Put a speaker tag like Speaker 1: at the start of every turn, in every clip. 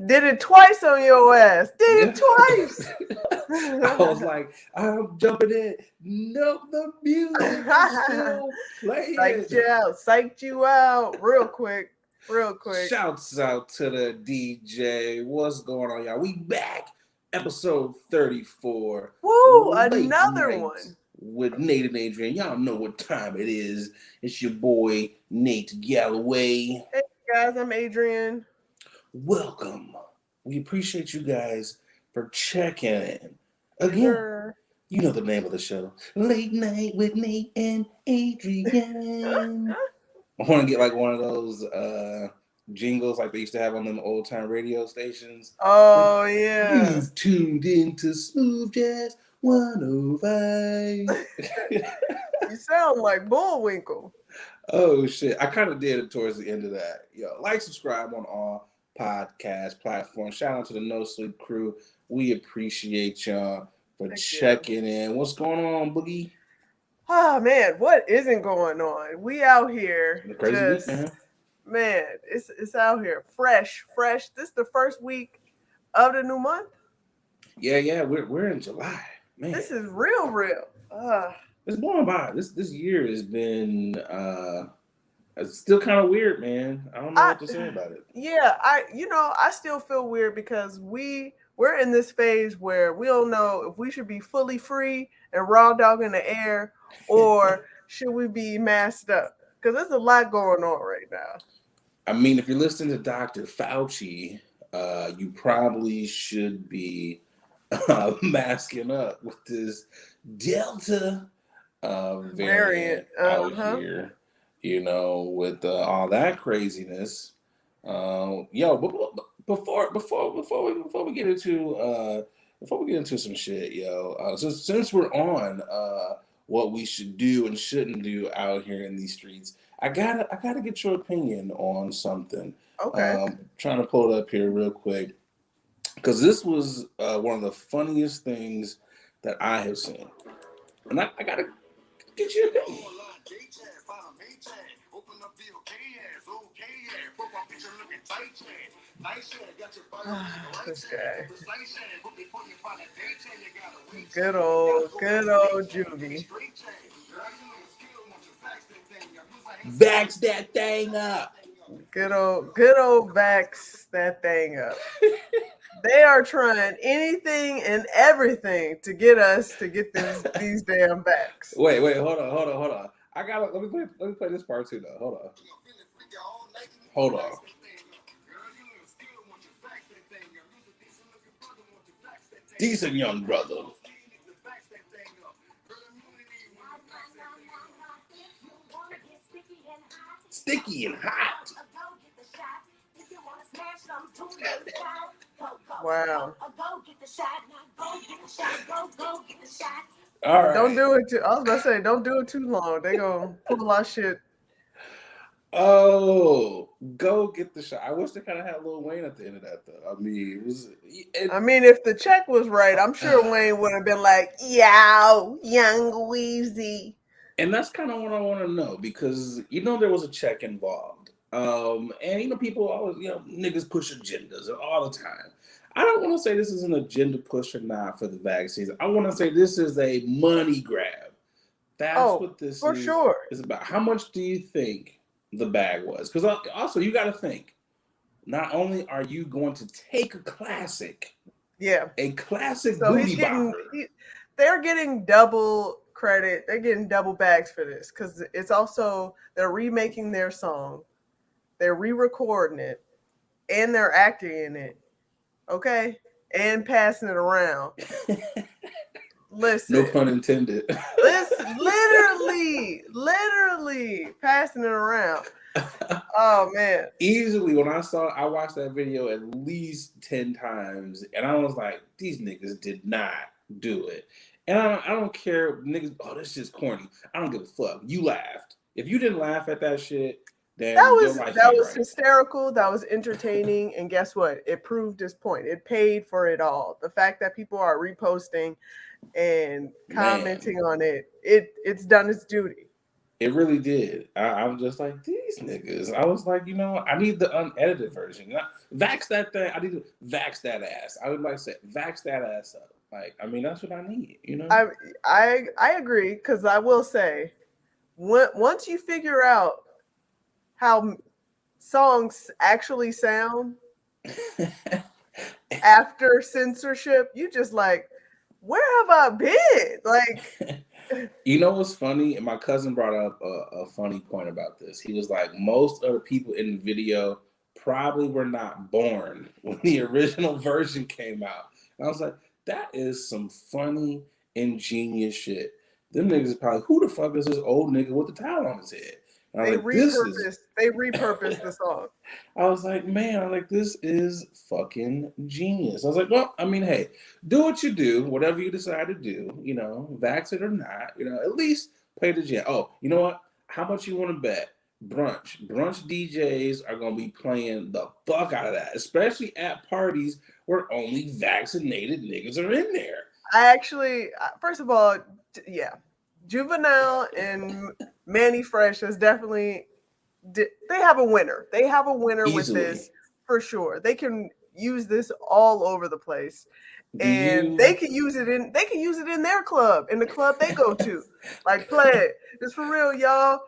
Speaker 1: Did it twice on your ass. Did
Speaker 2: Yeah.
Speaker 1: it twice.
Speaker 2: I was like, I'm jumping in. Nope, the music is still playing.
Speaker 1: Psyched you out. Psyched you out. Real quick. Real quick.
Speaker 2: Shouts out to the DJ. What's going on, y'all? We back. Episode 34.
Speaker 1: Woo!
Speaker 2: Late
Speaker 1: Another
Speaker 2: night
Speaker 1: one.
Speaker 2: with Nate and Adrienne. Y'all know what time it is. It's your boy, Nate Galloway.
Speaker 1: Hey guys, I'm Adrienne.
Speaker 2: Welcome. We appreciate you guys for checking in. Again,
Speaker 1: Sure.
Speaker 2: you know the name of the show. Late Night with Nate and Adrienne. I want to get like one of those jingles like they used to have on them old time radio stations.
Speaker 1: Oh yeah.
Speaker 2: You've tuned into Smooth Jazz 105.
Speaker 1: You sound like Bullwinkle.
Speaker 2: Oh shit. I kind of did it towards the end of that. Yo, like, subscribe on all podcast platforms. Shout out to the No Sleep crew. We appreciate y'all for checking in. What's going on, Boogie?
Speaker 1: Oh man, what isn't going on? We out here
Speaker 2: The crazy
Speaker 1: just
Speaker 2: week,
Speaker 1: man, it's out here fresh. This is the first week of the new month.
Speaker 2: Yeah, we're in July. Man.
Speaker 1: This is real.
Speaker 2: It's going by. This year has been it's still kind of weird, man. I don't know what to say about it.
Speaker 1: Yeah, I still feel weird because we're in this phase where we don't know if we should be fully free and raw dog in the air or should we be masked up? Because there's a lot going on right now.
Speaker 2: I mean, if you're listening to Dr. Fauci, you probably should be masking up with this Delta variant out here. You know, with all that craziness. But before we get into some shit, since we're on what we should do and shouldn't do out here in these streets, I gotta get your opinion on something.
Speaker 1: Okay.
Speaker 2: Trying to pull it up here real quick because this was one of the funniest things that I have seen, and I gotta get your opinion.
Speaker 1: This guy. Good old Juvie.
Speaker 2: Vax that thing up.
Speaker 1: Good old Vax that thing up. They are trying anything and everything to get us to get these damn vax.
Speaker 2: Wait, hold on. Let me play this part too though. Hold on. Decent young brother. Sticky and hot.
Speaker 1: Wow.
Speaker 2: All right.
Speaker 1: Don't do it I was about to say, don't do it too long. They gonna pull our shit.
Speaker 2: Oh, go get the shot. I wish they kind of had Lil Wayne at the end of that though. I mean,
Speaker 1: if the check was right, I'm sure Wayne would have been like, "Yo, young Weezy."
Speaker 2: And that's kind of what I want to know because there was a check involved. And people always, niggas push agendas all the time. I don't want to say this is an agenda push or not for the vaccines. I want to say this is a money grab. That's what this
Speaker 1: for sure
Speaker 2: is about. How much do you think the bag was? Because also you got to think, not only are you going to take a classic, a classic booty bopper.
Speaker 1: They're getting double credit. They're getting double bags for this because it's also they're remaking their song, they're re-recording it, and they're acting in it. Okay, and passing it around. Listen,
Speaker 2: no pun intended.
Speaker 1: Listen, literally passing it around. Oh man!
Speaker 2: Easily, when I watched that video at least 10 times, and I was like, these niggas did not do it. And I don't care, niggas. Oh, this shit's corny. I don't give a fuck. You laughed. If you didn't laugh at that shit, then
Speaker 1: that was hysterical. That was entertaining. And guess what? It proved his point. It paid for it all. The fact that people are reposting and commenting on it, it's done its duty.
Speaker 2: It really did. I'm just like, these niggas. I was like, I need the unedited version. Vax that thing. I need to vax that ass. I would like to say, vax that ass up. Like, I mean, that's what I need.
Speaker 1: I agree, because I will say, once you figure out how songs actually sound after censorship, you just like, where have I been? Like,
Speaker 2: You know what's funny? And my cousin brought up a funny point about this. He was like, most of the people in the video probably were not born when the original version came out. And I was like, that is some funny, ingenious shit. Them niggas is probably, who the fuck is this old nigga with the towel on his head? And I was like,
Speaker 1: they repurposed the song.
Speaker 2: I was like, man, this is fucking genius. I was like, well, I mean, hey, do what you do, whatever you decide to do, vax it or not, at least play the jam. Oh, you know what? How much you want to bet? Brunch DJs are going to be playing the fuck out of that, especially at parties where only vaccinated niggas are in there.
Speaker 1: I actually, first of all, yeah, Juvenile and Manny Fresh is definitely, they have a winner. They have a winner
Speaker 2: Easily.
Speaker 1: with this for sure. They can use this all over the place. They can use it in their club, in the club they go to. Like, play it. It's for real, y'all.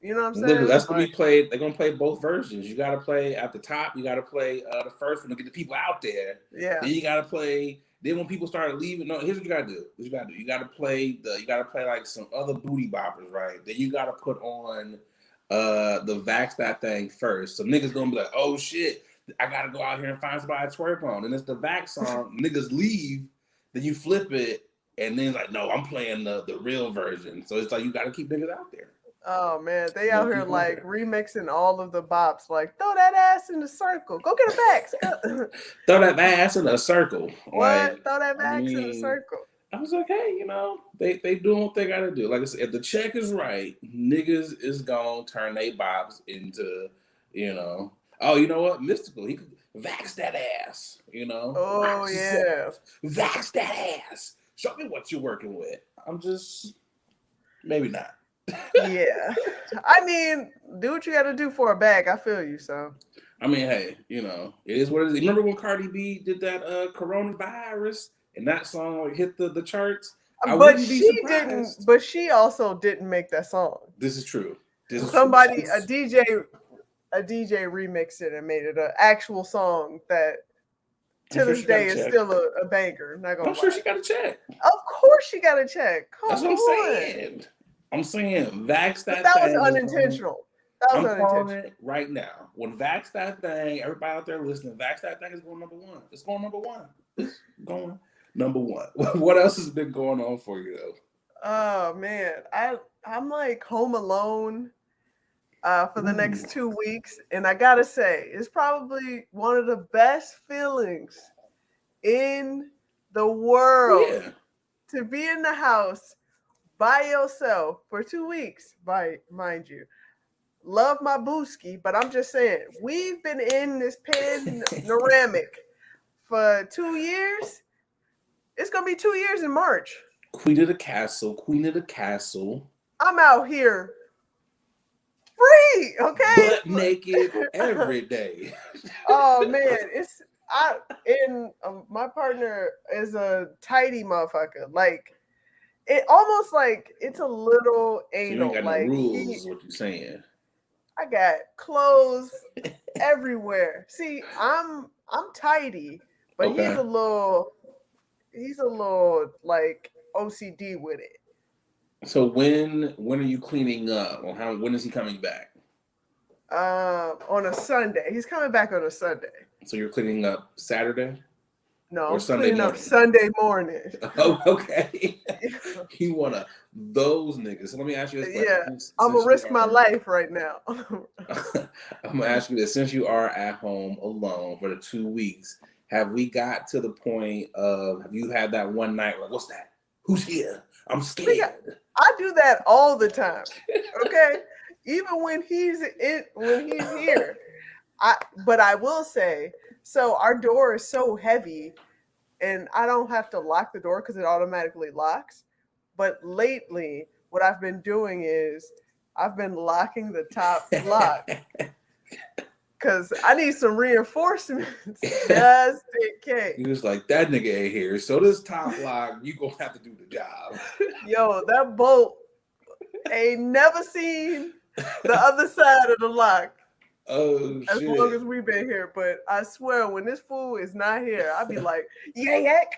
Speaker 1: You know what I'm saying?
Speaker 2: Literally, that's gonna be played. They're gonna play both versions. You gotta play at the top. You gotta play the first one to get the people out there.
Speaker 1: Yeah.
Speaker 2: Then you gotta play. Then when people start leaving, no. Here's what you gotta do. You gotta play like some other booty boppers, right? Then you gotta put on the vax that thing first. So niggas gonna be like, oh shit, I gotta go out here and find somebody to twerk on. And it's the vax song. Niggas leave. Then you flip it, and then like, no, I'm playing the real version. So it's like you gotta keep niggas out there.
Speaker 1: Oh man, they out here like remixing all of the bops. Like, throw that ass in the circle. Go get a vax.
Speaker 2: Throw that ass in a circle.
Speaker 1: What?
Speaker 2: Like,
Speaker 1: Throw that vax in a circle.
Speaker 2: I was like, hey, they doing what they gotta do. Like I said, if the check is right, niggas is gonna turn they bops into, oh, you know what? Mystical. He could vax that ass,
Speaker 1: Oh yeah.
Speaker 2: Vax that ass. Show me what you're working with. I'm just, maybe not.
Speaker 1: Yeah. I mean, do what you got to do for a bag. I feel you, so.
Speaker 2: I mean, hey, it is what it is. Remember when Cardi B did that coronavirus and that song hit the charts?
Speaker 1: But she also didn't make that song.
Speaker 2: This is true.
Speaker 1: A DJ remixed it and made it an actual song that to this day is still a banger.
Speaker 2: I'm sure she got a check.
Speaker 1: Of course she got a check.
Speaker 2: That's what I'm saying. I'm saying vax that.
Speaker 1: That was unintentional.
Speaker 2: I'm calling it right now. When vax that thing, everybody out there listening, vax that thing is going number one. It's going number one. It's going number one. What else has been going on for you though?
Speaker 1: Oh man, I'm like home alone for the next 2 weeks, and I gotta say, it's probably one of the best feelings in the world to be in the house by yourself for 2 weeks, mind you. Love my booski, but I'm just saying, we've been in this panoramic for 2 years. It's going to be 2 years in March.
Speaker 2: Queen of the castle.
Speaker 1: I'm out here free, okay?
Speaker 2: Butt naked every day.
Speaker 1: Oh, man. My partner is a tidy motherfucker. Like, it almost like it's a little anal.
Speaker 2: So you ain't got
Speaker 1: like
Speaker 2: no rules, is what you're saying.
Speaker 1: I got clothes everywhere. See, I'm tidy, but he's a little like OCD with it.
Speaker 2: So when are you cleaning up? Or when is he coming back?
Speaker 1: On a Sunday. He's coming back on a Sunday.
Speaker 2: So you're cleaning up Saturday?
Speaker 1: No, I'm cleaning up Sunday morning.
Speaker 2: Oh, okay. You want those niggas. So let me ask you this question.
Speaker 1: Yeah, I'm going to risk my life right now.
Speaker 2: I'm going to ask you this. Since you are at home alone for the 2 weeks, have we got to the point of, have you had that one night like, what's that? Who's here? I'm scared.
Speaker 1: I do that all the time. Okay? Even when he's here. But I will say, so our door is so heavy and I don't have to lock the door because it automatically locks. But lately, what I've been doing is I've been locking the top lock because I need some reinforcements just in case.
Speaker 2: He was like, that nigga ain't here. So this top lock, you gonna have to do the job.
Speaker 1: Yo, that bolt ain't never seen the other side of the lock.
Speaker 2: Oh
Speaker 1: As
Speaker 2: shit.
Speaker 1: long as we've been here, but I swear when this fool is not here, I'll be like, yak.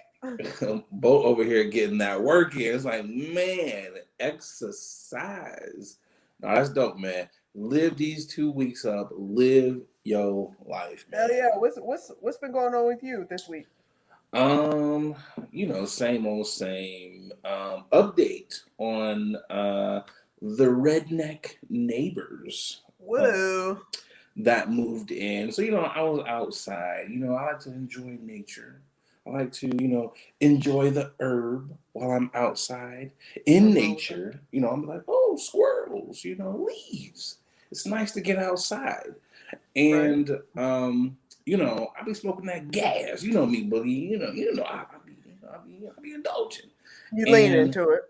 Speaker 2: Boat over here getting that work in. It's like, man, exercise. No, that's dope, man. Live these 2 weeks up. Live your life, man.
Speaker 1: Hell yeah. What's been going on with you this week?
Speaker 2: Same old same. Update on the redneck neighbors.
Speaker 1: Whoa.
Speaker 2: That moved in. So, I was outside. I like to enjoy nature. I like to, enjoy the herb while I'm outside in nature. I'm like, oh, squirrels, leaves. It's nice to get outside. And, I be smoking that gas. You know me, Boogie. I be indulging.
Speaker 1: You lean into it.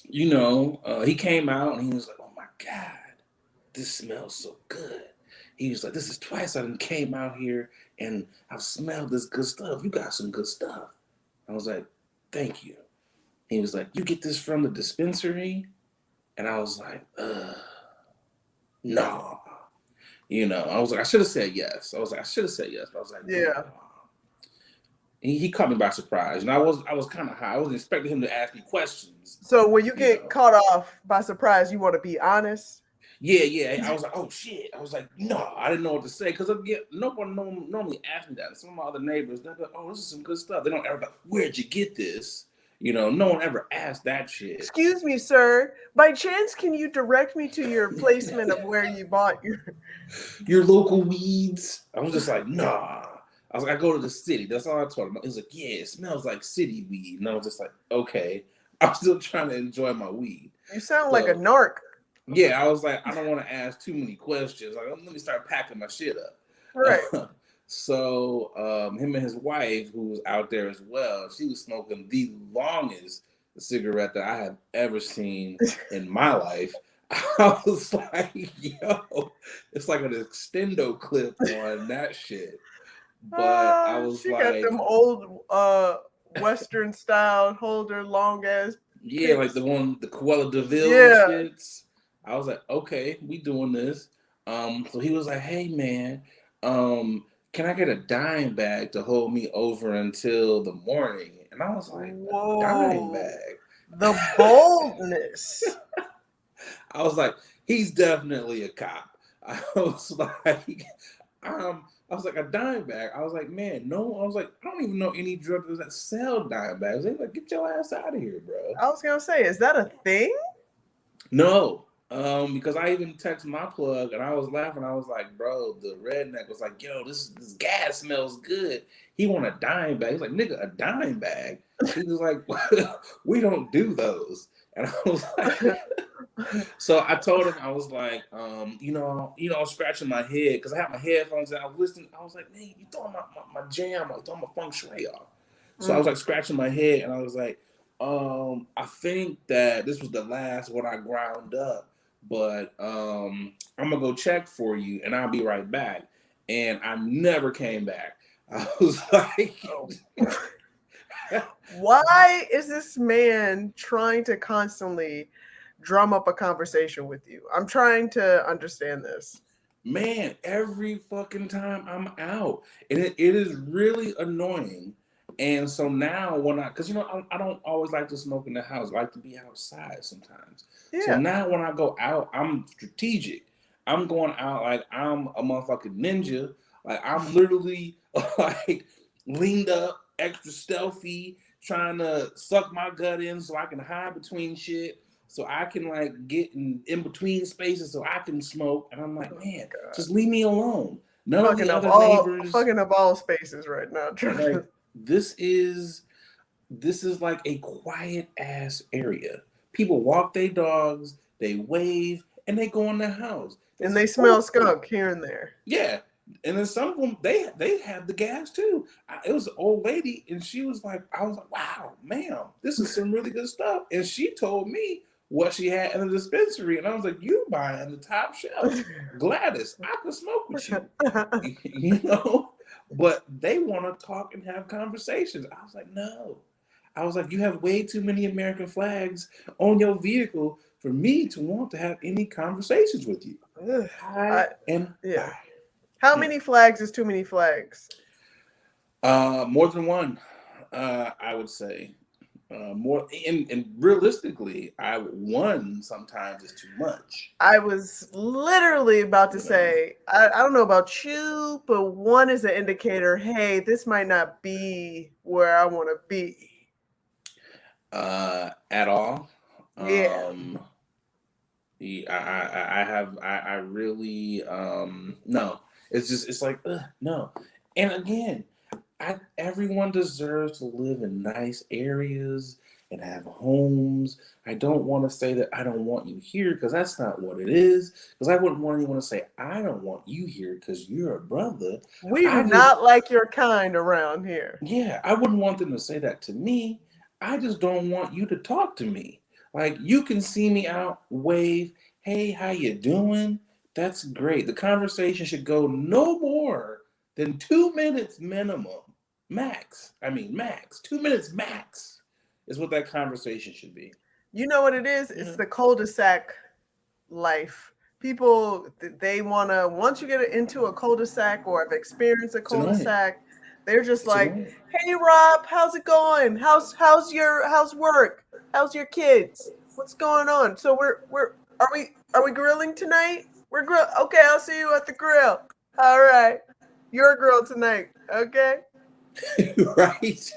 Speaker 2: He came out and he was like, oh my God, this smells so good. He was like, this is twice I done came out here and I've smelled this good stuff. You got some good stuff. I was like, thank you. He was like, you get this from the dispensary? And I was like, no. I was like, I should have said yes. But I was like,
Speaker 1: yeah.
Speaker 2: No. He caught me by surprise. And I was kind of high. I wasn't expecting him to ask me questions.
Speaker 1: So when you get caught off by surprise, you want to be honest?
Speaker 2: Yeah. I was like, oh shit. I was like, no, I didn't know what to say because no one normally asks me that. Some of my other neighbors, they're like, oh, this is some good stuff. They don't ever like, where'd you get this? No one ever asked that shit.
Speaker 1: Excuse me, sir. By chance, can you direct me to your placement of where you bought
Speaker 2: your local weeds? I was just like, nah. I was like, I go to the city. That's all I told him. He was like, yeah, it smells like city weed. And I was just like, okay. I'm still trying to enjoy my weed.
Speaker 1: You sound like a narc.
Speaker 2: Yeah, I was like, I don't want to ask too many questions. Like, let me start packing my shit up.
Speaker 1: Right.
Speaker 2: So him and his wife, who was out there as well, she was smoking the longest cigarette that I have ever seen in my life. I was like, yo, it's like an extendo clip on that shit. But I was
Speaker 1: she
Speaker 2: like,
Speaker 1: got them old Western style holder, long ass.
Speaker 2: Yeah, like the Cruella de Vil shits. I was like, okay, we doing this. So he was like, hey man, can I get a dime bag to hold me over until the morning? And I was like, whoa, a dime bag.
Speaker 1: The boldness.
Speaker 2: I was like, he's definitely a cop. I was like, a dime bag. I was like, man, no. I was like, I don't even know any drug dealers that sell dime bags. They were like, get your ass out of here, bro.
Speaker 1: I was gonna say, is that a thing?
Speaker 2: No. Because I even texted my plug and I was laughing. I was like, bro, the redneck was like, yo, this gas smells good. He want a dime bag. He's like, nigga, a dime bag. He was like, we don't do those. And I was like, so I told him, I was like, I was scratching my head because I had my headphones and I was listening. I was like, man, you throwing my jam off, you throwing my feng shui off. So I was like scratching my head and I was like, I think that this was the last one I ground up, but I'm gonna go check for you and I'll be right back. And I never came back. I was like,
Speaker 1: why is this man trying to constantly drum up a conversation with you? I'm trying to understand this.
Speaker 2: Man, every fucking time I'm out, and it is really annoying. And so now because I don't always like to smoke in the house. I like to be outside sometimes. Yeah. So now when I go out, I'm strategic. I'm going out like I'm a motherfucking ninja. Like I'm literally like leaned up, extra stealthy, trying to suck my gut in so I can hide between shit. So I can like get in between spaces so I can smoke. And I'm like, man, just leave me alone. None of the other neighbors.
Speaker 1: Fucking up all spaces right now.
Speaker 2: Like, this is like a quiet ass area. People walk their dogs, they wave, and they go in their house.
Speaker 1: And they smell skunk here and there.
Speaker 2: Yeah. And then some of them, they have the gas too. It was an old lady, and she was like, I was like, wow, ma'am, this is some really good stuff. And she told me what she had in the dispensary, and I was like, "You buying the top shelf, Gladys? I could smoke with you, you know." But they want to talk and have conversations. I was like, "No." I was like, "You have way too many American flags on your vehicle for me to want to have any conversations with you." High
Speaker 1: I,
Speaker 2: and
Speaker 1: yeah.
Speaker 2: high.
Speaker 1: How
Speaker 2: Yeah.
Speaker 1: many flags is too many flags?
Speaker 2: More than one, I would say. More and realistically, one sometimes is too much.
Speaker 1: I was literally about to
Speaker 2: You know,
Speaker 1: say, I don't know about you, but one is an indicator, hey, this might not be where I want to be.
Speaker 2: at all.
Speaker 1: Yeah.
Speaker 2: I really no. It's like no. And again, everyone deserves to live in nice areas and have homes. I don't want to say that I don't want you here because that's not what it is. Because I wouldn't want anyone to say I don't want you here because you're a brother.
Speaker 1: We do
Speaker 2: I just
Speaker 1: not like your kind around here.
Speaker 2: Yeah, I wouldn't want them to say that to me. I just don't want you to talk to me. Like you can see me out, wave, hey, how you doing? That's great. The conversation should go no more than 2 minutes minimum. Max. I mean max. 2 minutes max is what that conversation should be.
Speaker 1: You know what it is?
Speaker 2: You
Speaker 1: It's
Speaker 2: know?
Speaker 1: the cul-de-sac life. People, they want to, once you get into a cul-de-sac or have experienced a
Speaker 2: It's annoying.
Speaker 1: cul-de-sac, they're just
Speaker 2: It's
Speaker 1: like,
Speaker 2: annoying.
Speaker 1: hey Rob, how's it going? How's work? How's your kids? What's going on? So are we grilling tonight? We're grill. Okay, I'll see you at the grill. All right. You're a grill tonight. Okay.
Speaker 2: Right?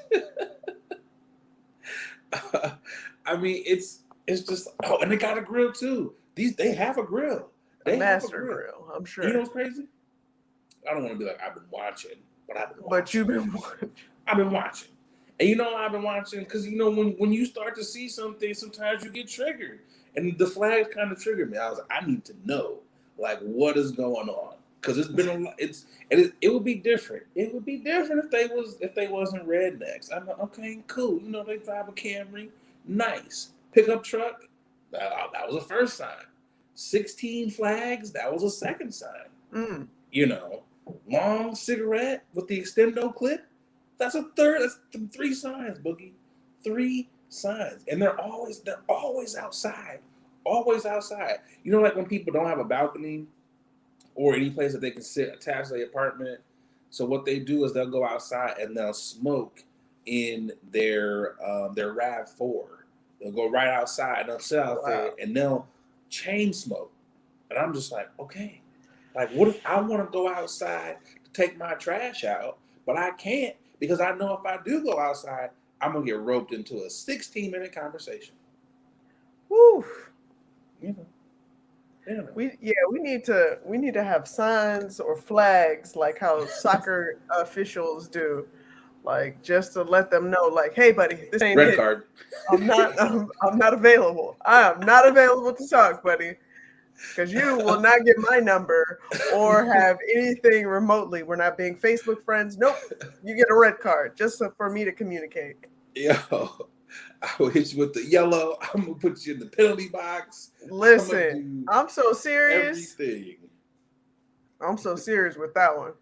Speaker 2: I mean, it's just and they got a grill too. They have a grill.
Speaker 1: A
Speaker 2: They have a
Speaker 1: master
Speaker 2: grill.
Speaker 1: grill, I'm
Speaker 2: And you know
Speaker 1: sure.
Speaker 2: what's crazy? I don't want to be like I've been watching, but I've been
Speaker 1: But you've
Speaker 2: watching.
Speaker 1: been watching.
Speaker 2: I've been watching. And you know why I've been watching? Because you know when you start to see something, sometimes you get triggered. And the flags kind of triggered me. I was like, I need to know like what is going on. Because it's been a lot. It would be different. It would be different if they wasn't rednecks. I'm like, okay, cool. You know they drive a Camry, nice pickup truck. That was the first sign. 16 flags. That was a second sign.
Speaker 1: Mm.
Speaker 2: You know, long cigarette with the extendo clip. That's a third. That's three signs, Boogie. Three signs, and they're always outside. Always outside. You know, like when people don't have a balcony or any place that they can sit attached to the apartment. So what they do is they'll go outside and they'll smoke in their RAV4. They'll go right outside and they'll sit out there
Speaker 1: Wow.
Speaker 2: and they'll chain smoke. And I'm just like, okay, like what if I want to go outside to take my trash out, but I can't because I know if I do go outside, I'm gonna get roped into a 16-minute conversation.
Speaker 1: Woo.
Speaker 2: You know, you know.
Speaker 1: We need to have signs or flags like how soccer officials do, like just to let them know, like, hey buddy, this ain't
Speaker 2: Red
Speaker 1: it.
Speaker 2: card.
Speaker 1: I'm not available. I am not available to talk, buddy, because you will not get my number or have anything remotely. We're not being Facebook friends. Nope. You get a red card just for me to communicate.
Speaker 2: Yo, I will hit you with the yellow. I'm gonna put you in the penalty box. I'm gonna
Speaker 1: Listen,
Speaker 2: do
Speaker 1: I'm so serious.
Speaker 2: everything.
Speaker 1: I'm so serious with that one.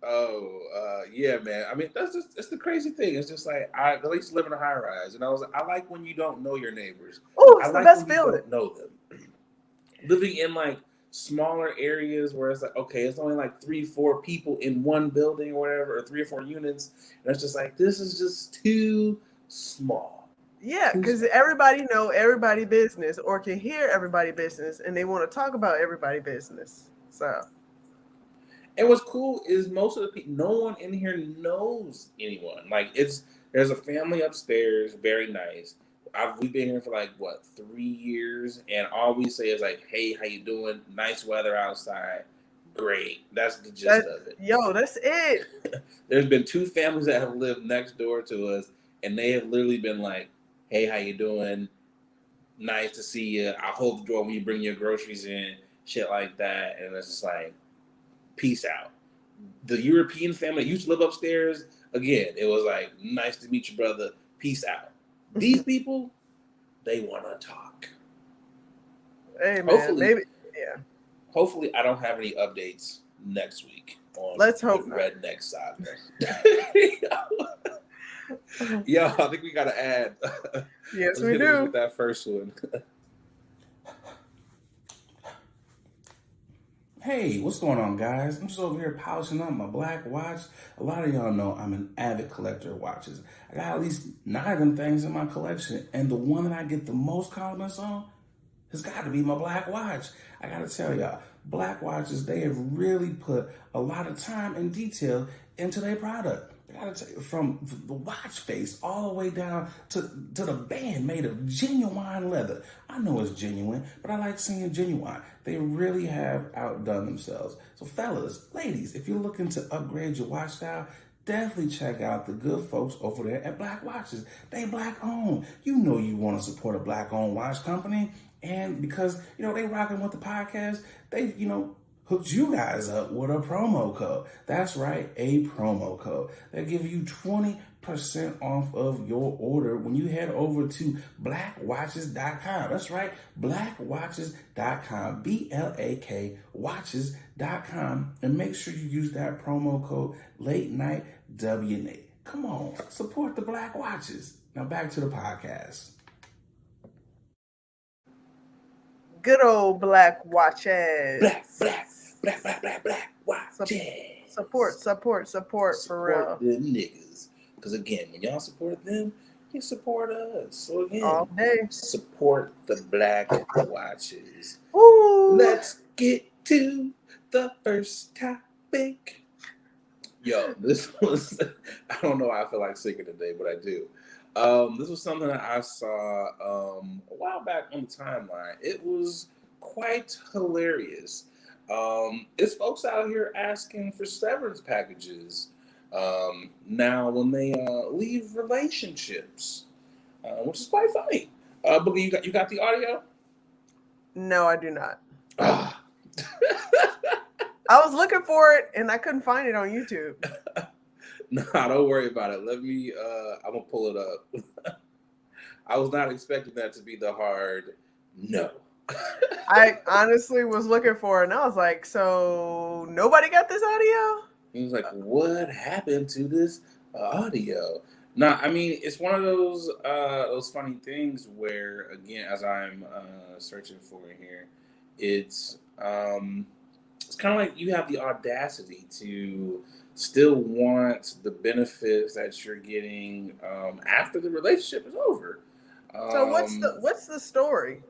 Speaker 2: Oh, yeah, man. I mean, that's the crazy thing. It's just like I used to live in a high rise, and I like when you don't know your neighbors.
Speaker 1: Oh,
Speaker 2: I
Speaker 1: it's the
Speaker 2: like when
Speaker 1: best
Speaker 2: you
Speaker 1: feeling.
Speaker 2: don't know them. Living in like smaller areas where it's like okay, it's only like 3-4 people in one building or whatever, or 3 or 4 units, and it's just like this is just too small.
Speaker 1: Yeah,
Speaker 2: Too
Speaker 1: because
Speaker 2: small.
Speaker 1: everybody know everybody business or can hear everybody business and they want to talk about everybody business. So
Speaker 2: And what's cool is most of the people, no one in here knows anyone. Like there's a family upstairs, very nice. We've been here for like what 3 years, and all we say is like, "Hey, how you doing? Nice weather outside. Great." That's the gist of it.
Speaker 1: that's it.
Speaker 2: There's been 2 families that have lived next door to us, and they have literally been like, "Hey, how you doing? Nice to see you. I'll hold the door when you bring your groceries in." Shit like that, and it's just like, peace out. The European family that used to live upstairs, again, it was like, nice to meet you, brother. Peace out. These people they want to talk.
Speaker 1: Hey man, maybe yeah.
Speaker 2: Hopefully, I don't have any updates next week on
Speaker 1: Let's
Speaker 2: the
Speaker 1: hope not.
Speaker 2: redneck saga. Yeah, I think we got to add.
Speaker 1: Yes,
Speaker 2: Let's
Speaker 1: we
Speaker 2: hit us
Speaker 1: do.
Speaker 2: with that first one.
Speaker 3: Hey, what's going on, guys? I'm just over here polishing up my black watch. A lot of y'all know I'm an avid collector of watches. I got at least 9 of them things in my collection, and the one that I get the most compliments on has got to be my black watch. I gotta tell y'all, black watches, they have really put a lot of time and detail into their product. I gotta tell you, from the watch face all the way down to the band made of genuine leather. I know it's genuine, but I like seeing genuine. They really have outdone themselves. So fellas, ladies, if you're looking to upgrade your watch style, definitely check out the good folks over there at Black Watches. They black owned. You know you want to support a black owned watch company. And because, they rocking with the podcast, they, hooked you guys up with a promo code. That's right, a promo code. They give you 20% off of your order when you head over to blackwatches.com. That's right, blackwatches.com, BLAK watches.com, and make sure you use that promo code Late Night WNA. Come on, support the Black Watches. Now back to the podcast.
Speaker 1: Good old Black Watches.
Speaker 2: Black watches.
Speaker 1: Support for real.
Speaker 2: Support them niggas. Because again, when y'all support them, you support us. So again,
Speaker 1: all day.
Speaker 2: Support the Black Watches.
Speaker 1: Ooh.
Speaker 2: Let's get to the first topic. Yo, this was, I don't know why I feel like singing today, but I do. This was something that I saw a while back on the timeline. It was quite hilarious. It's folks out here asking for severance packages now when they leave relationships, which is quite funny. Boogie, you got the audio?
Speaker 1: No, I do not. I was looking for it and I couldn't find it on YouTube.
Speaker 2: Nah, don't worry about it. Let me, I'm going to pull it up. I was not expecting that to be the hard no.
Speaker 1: I honestly was looking for it and I was like, so nobody got this audio?
Speaker 2: He was like, what happened to this audio? Nah, I mean, it's one of those funny things where, again, as I'm searching for it here, it's kind of like you have the audacity to still want the benefits that you're getting after the relationship is over.
Speaker 1: So what's the story?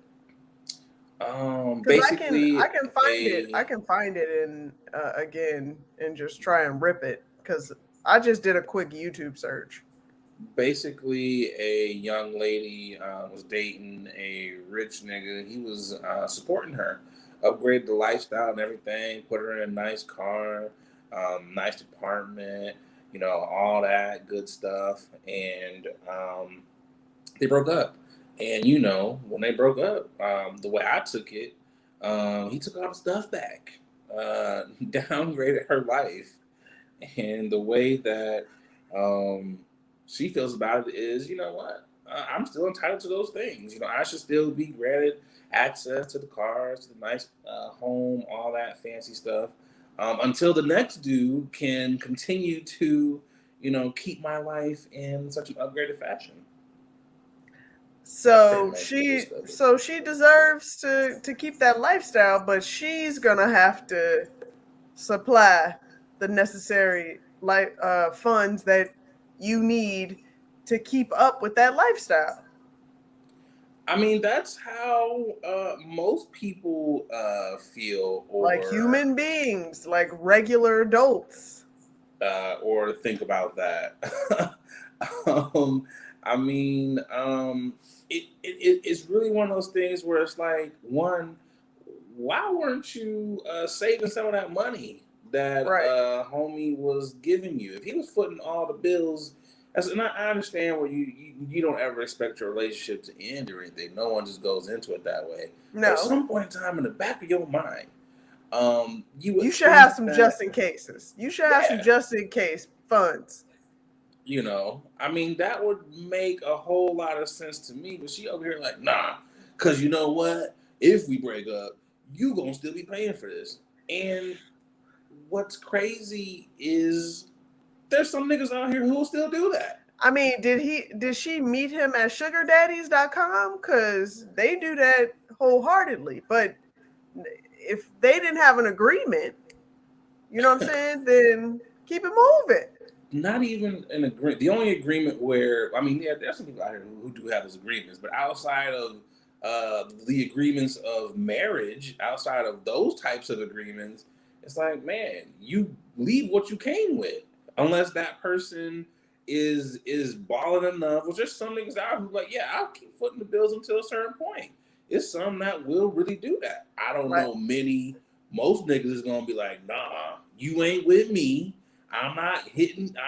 Speaker 2: Basically,
Speaker 1: I can find it. I can find it in again and just try and rip it because I just did a quick YouTube search.
Speaker 2: Basically, a young lady was dating a rich nigga. He was supporting her, upgraded the lifestyle and everything, put her in a nice car, nice apartment, all that good stuff. And they broke up. And, when they broke up, the way I took it, he took all the stuff back, downgraded her life. And the way that she feels about it is, you know what? I'm still entitled to those things. I should still be granted access to the cars, to the nice home, all that fancy stuff, until the next dude can continue to, keep my life in such an upgraded fashion.
Speaker 1: So she deserves to keep that lifestyle, but she's gonna have to supply the necessary funds that you need to keep up with that lifestyle.
Speaker 2: I mean, that's how most people feel, or
Speaker 1: like human beings, like regular adults,
Speaker 2: or think about that. I mean, it's really one of those things where it's like, one, why weren't you saving some of that money that homie was giving you? If he was footing all the bills, and I understand where you don't ever expect your relationship to end or anything. No one just goes into it that way. No. But at some point in time, in the back of your mind, you
Speaker 1: should have some just in cases. You should have some just in case funds.
Speaker 2: You know, I mean, that would make a whole lot of sense to me. But she over here like, nah, because you know what? If we break up, you gonna still be paying for this. And what's crazy is there's some niggas out here who will still do that.
Speaker 1: I mean, did she meet him at sugardaddies.com? Because they do that wholeheartedly. But if they didn't have an agreement, you know what I'm saying, then keep it moving.
Speaker 2: Not even an agreement. The only agreement where, I mean, yeah, there's some people out here who do have those agreements, but outside of the agreements of marriage, outside of those types of agreements, it's like, man, you leave what you came with, unless that person is balling enough. Which there's some niggas out who like, yeah, I'll keep footing the bills until a certain point. It's some that will really do that. I don't
Speaker 1: Right.
Speaker 2: know many. Most niggas is gonna be like, nah, you ain't with me. I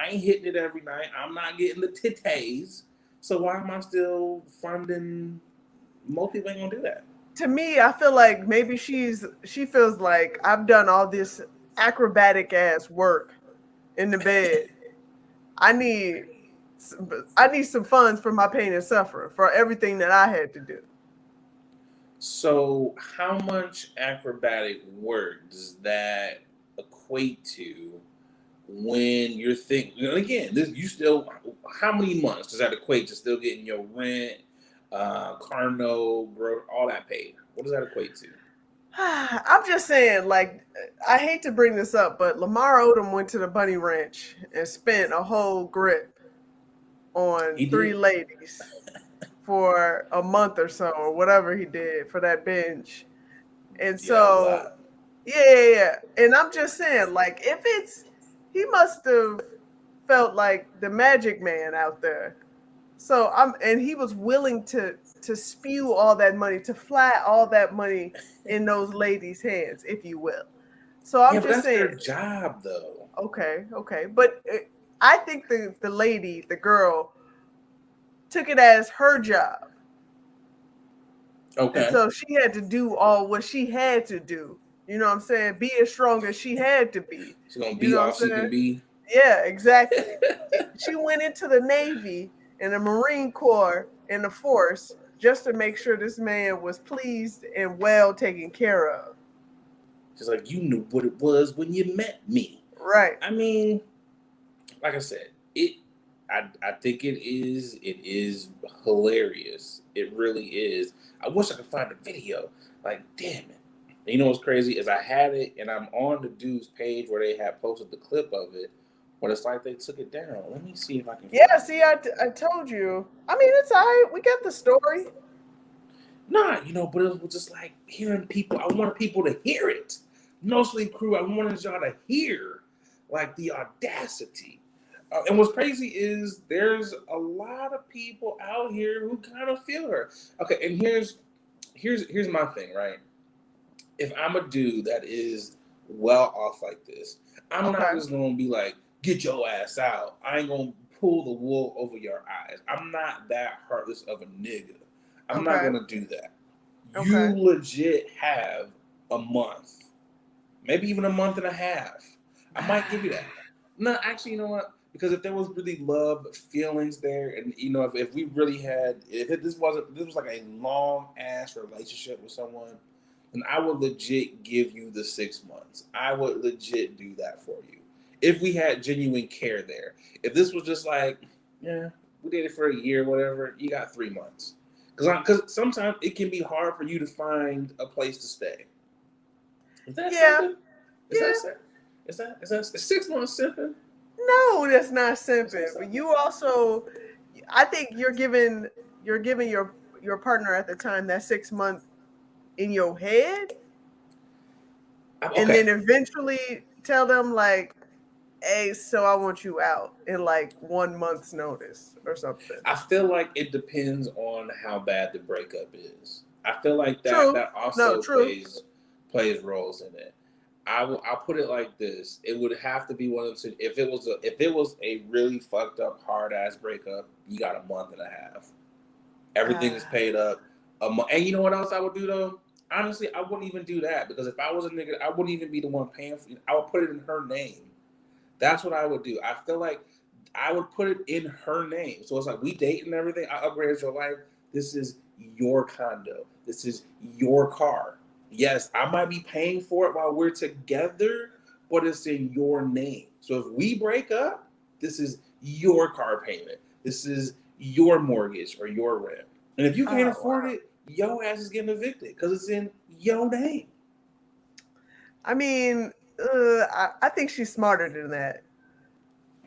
Speaker 2: ain't hitting it every night. I'm not getting the titties. So why am I still funding? Most people ain't gonna do that.
Speaker 1: To me, I feel like maybe she feels like I've done all this acrobatic ass work in the bed. I need I need some funds for my pain and suffering for everything that I had to do.
Speaker 2: So how much acrobatic work does that equate to when you're thinking? Again, this you still. How many months does that equate to still getting your rent, car note, all that paid? What does that equate to?
Speaker 1: I'm just saying, like, I hate to bring this up, but Lamar Odom went to the Bunny Ranch and spent a whole grip on
Speaker 2: He
Speaker 1: 3
Speaker 2: did.
Speaker 1: ladies for a month or so, or whatever he did for that binge. And
Speaker 2: Yeah, that was a
Speaker 1: so,
Speaker 2: lot.
Speaker 1: yeah. And I'm just saying, like, if it's, he must have felt like the magic man out there. So and he was willing to spew all that money, to fly all that money in those ladies' hands, if you will. So
Speaker 2: Yeah,
Speaker 1: I'm
Speaker 2: but
Speaker 1: just
Speaker 2: that's
Speaker 1: saying,
Speaker 2: their job, though.
Speaker 1: okay, but I think the lady, the girl, took it as her job, and
Speaker 2: Okay,
Speaker 1: so she had to do all what she had to do. You know what I'm saying? Be as strong as she had to be.
Speaker 2: she's gonna
Speaker 1: You
Speaker 2: be
Speaker 1: know what
Speaker 2: all
Speaker 1: I'm
Speaker 2: she can
Speaker 1: saying?
Speaker 2: be.
Speaker 1: Yeah, exactly. She went into the Navy and the Marine Corps and the Force just to make sure this man was pleased and well taken care of.
Speaker 2: She's like, you knew what it was when you met me.
Speaker 1: Right.
Speaker 2: I mean, like I said, I think it is hilarious. It really is. I wish I could find the video. Like, damn it. And you know what's crazy is I had it and I'm on the dude's page where they had posted the clip of it, but it's like they took it down. Let me see if I can
Speaker 1: Yeah,
Speaker 2: find
Speaker 1: see,
Speaker 2: it.
Speaker 1: I told you. I mean, it's all right. We got the story.
Speaker 2: Nah, but it was just like hearing people. I wanted people to hear it. No Sleep Crew, I wanted y'all to hear like the audacity. And what's crazy is there's a lot of people out here who kind of feel her. Okay, and here's my thing, right? If I'm a dude that is well off like this, I'm not
Speaker 1: Okay.
Speaker 2: just gonna be like, get your ass out. I ain't gonna pull the wool over your eyes. I'm not that heartless of a nigga. I'm not
Speaker 1: Okay.
Speaker 2: gonna do that. You
Speaker 1: Okay.
Speaker 2: legit have a month, maybe even a month and a half. I might give you that. No, actually, you know what? Because if there was really love, feelings there, and if we really had, this was like a long ass relationship with someone, then I would legit give you the 6 months. I would legit do that for you. If we had genuine care there. If this was just like, yeah, we did it for a year, whatever, you got 3 months. Because sometimes it can be hard for you to find a place to stay. Is that
Speaker 1: Yeah.
Speaker 2: simping? Is that
Speaker 1: Yeah.
Speaker 2: simping? Is 6 months simping?
Speaker 1: No, that's not
Speaker 2: Is that
Speaker 1: simping. But
Speaker 2: simping?
Speaker 1: you also, I think you're giving your partner at the time that 6 month in your head, and
Speaker 2: Okay.
Speaker 1: then eventually tell them like, hey, so I want you out in like 1 month's notice or something.
Speaker 2: I feel like it depends on how bad the breakup is. I feel like that
Speaker 1: True.
Speaker 2: that
Speaker 1: No,
Speaker 2: also
Speaker 1: true.
Speaker 2: plays roles in it. I'll put it like this: it would have to be one of the if it was a really fucked up hard ass breakup, you got a month and a half. Everything is paid up. And you know what else I would do though? Honestly, I wouldn't even do that because if I was a nigga, I wouldn't even be the one paying for it. I would put it in her name. That's what I would do. I feel like I would put it in her name. So it's like we date and everything. I upgraded your life. This is your condo. This is your car. Yes, I might be paying for it while we're together, but it's in your name. So if we break up, this is your car payment. This is your mortgage or your rent. And if you can't
Speaker 1: Oh,
Speaker 2: afford
Speaker 1: wow.
Speaker 2: it, your ass is getting evicted because it's in your name.
Speaker 1: I mean, I think she's smarter than that.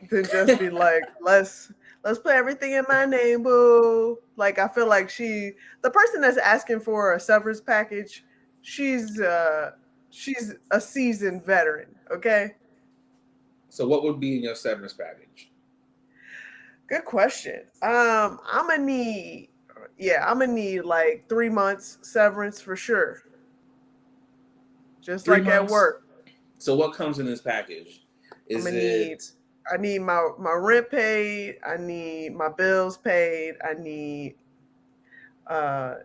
Speaker 1: Than just be like, let's put everything in my name, boo. Like I feel like the person that's asking for a severance package, she's uh she's a seasoned veteran. Okay,
Speaker 2: So what would be in your severance package?
Speaker 1: good question. I'm gonna need like 3 months severance for sure, just
Speaker 2: Three
Speaker 1: like at
Speaker 2: months.
Speaker 1: work.
Speaker 2: So what comes in this package?
Speaker 1: I'm
Speaker 2: Is
Speaker 1: gonna need
Speaker 2: it
Speaker 1: I need my rent paid. I need my bills paid. I need uh,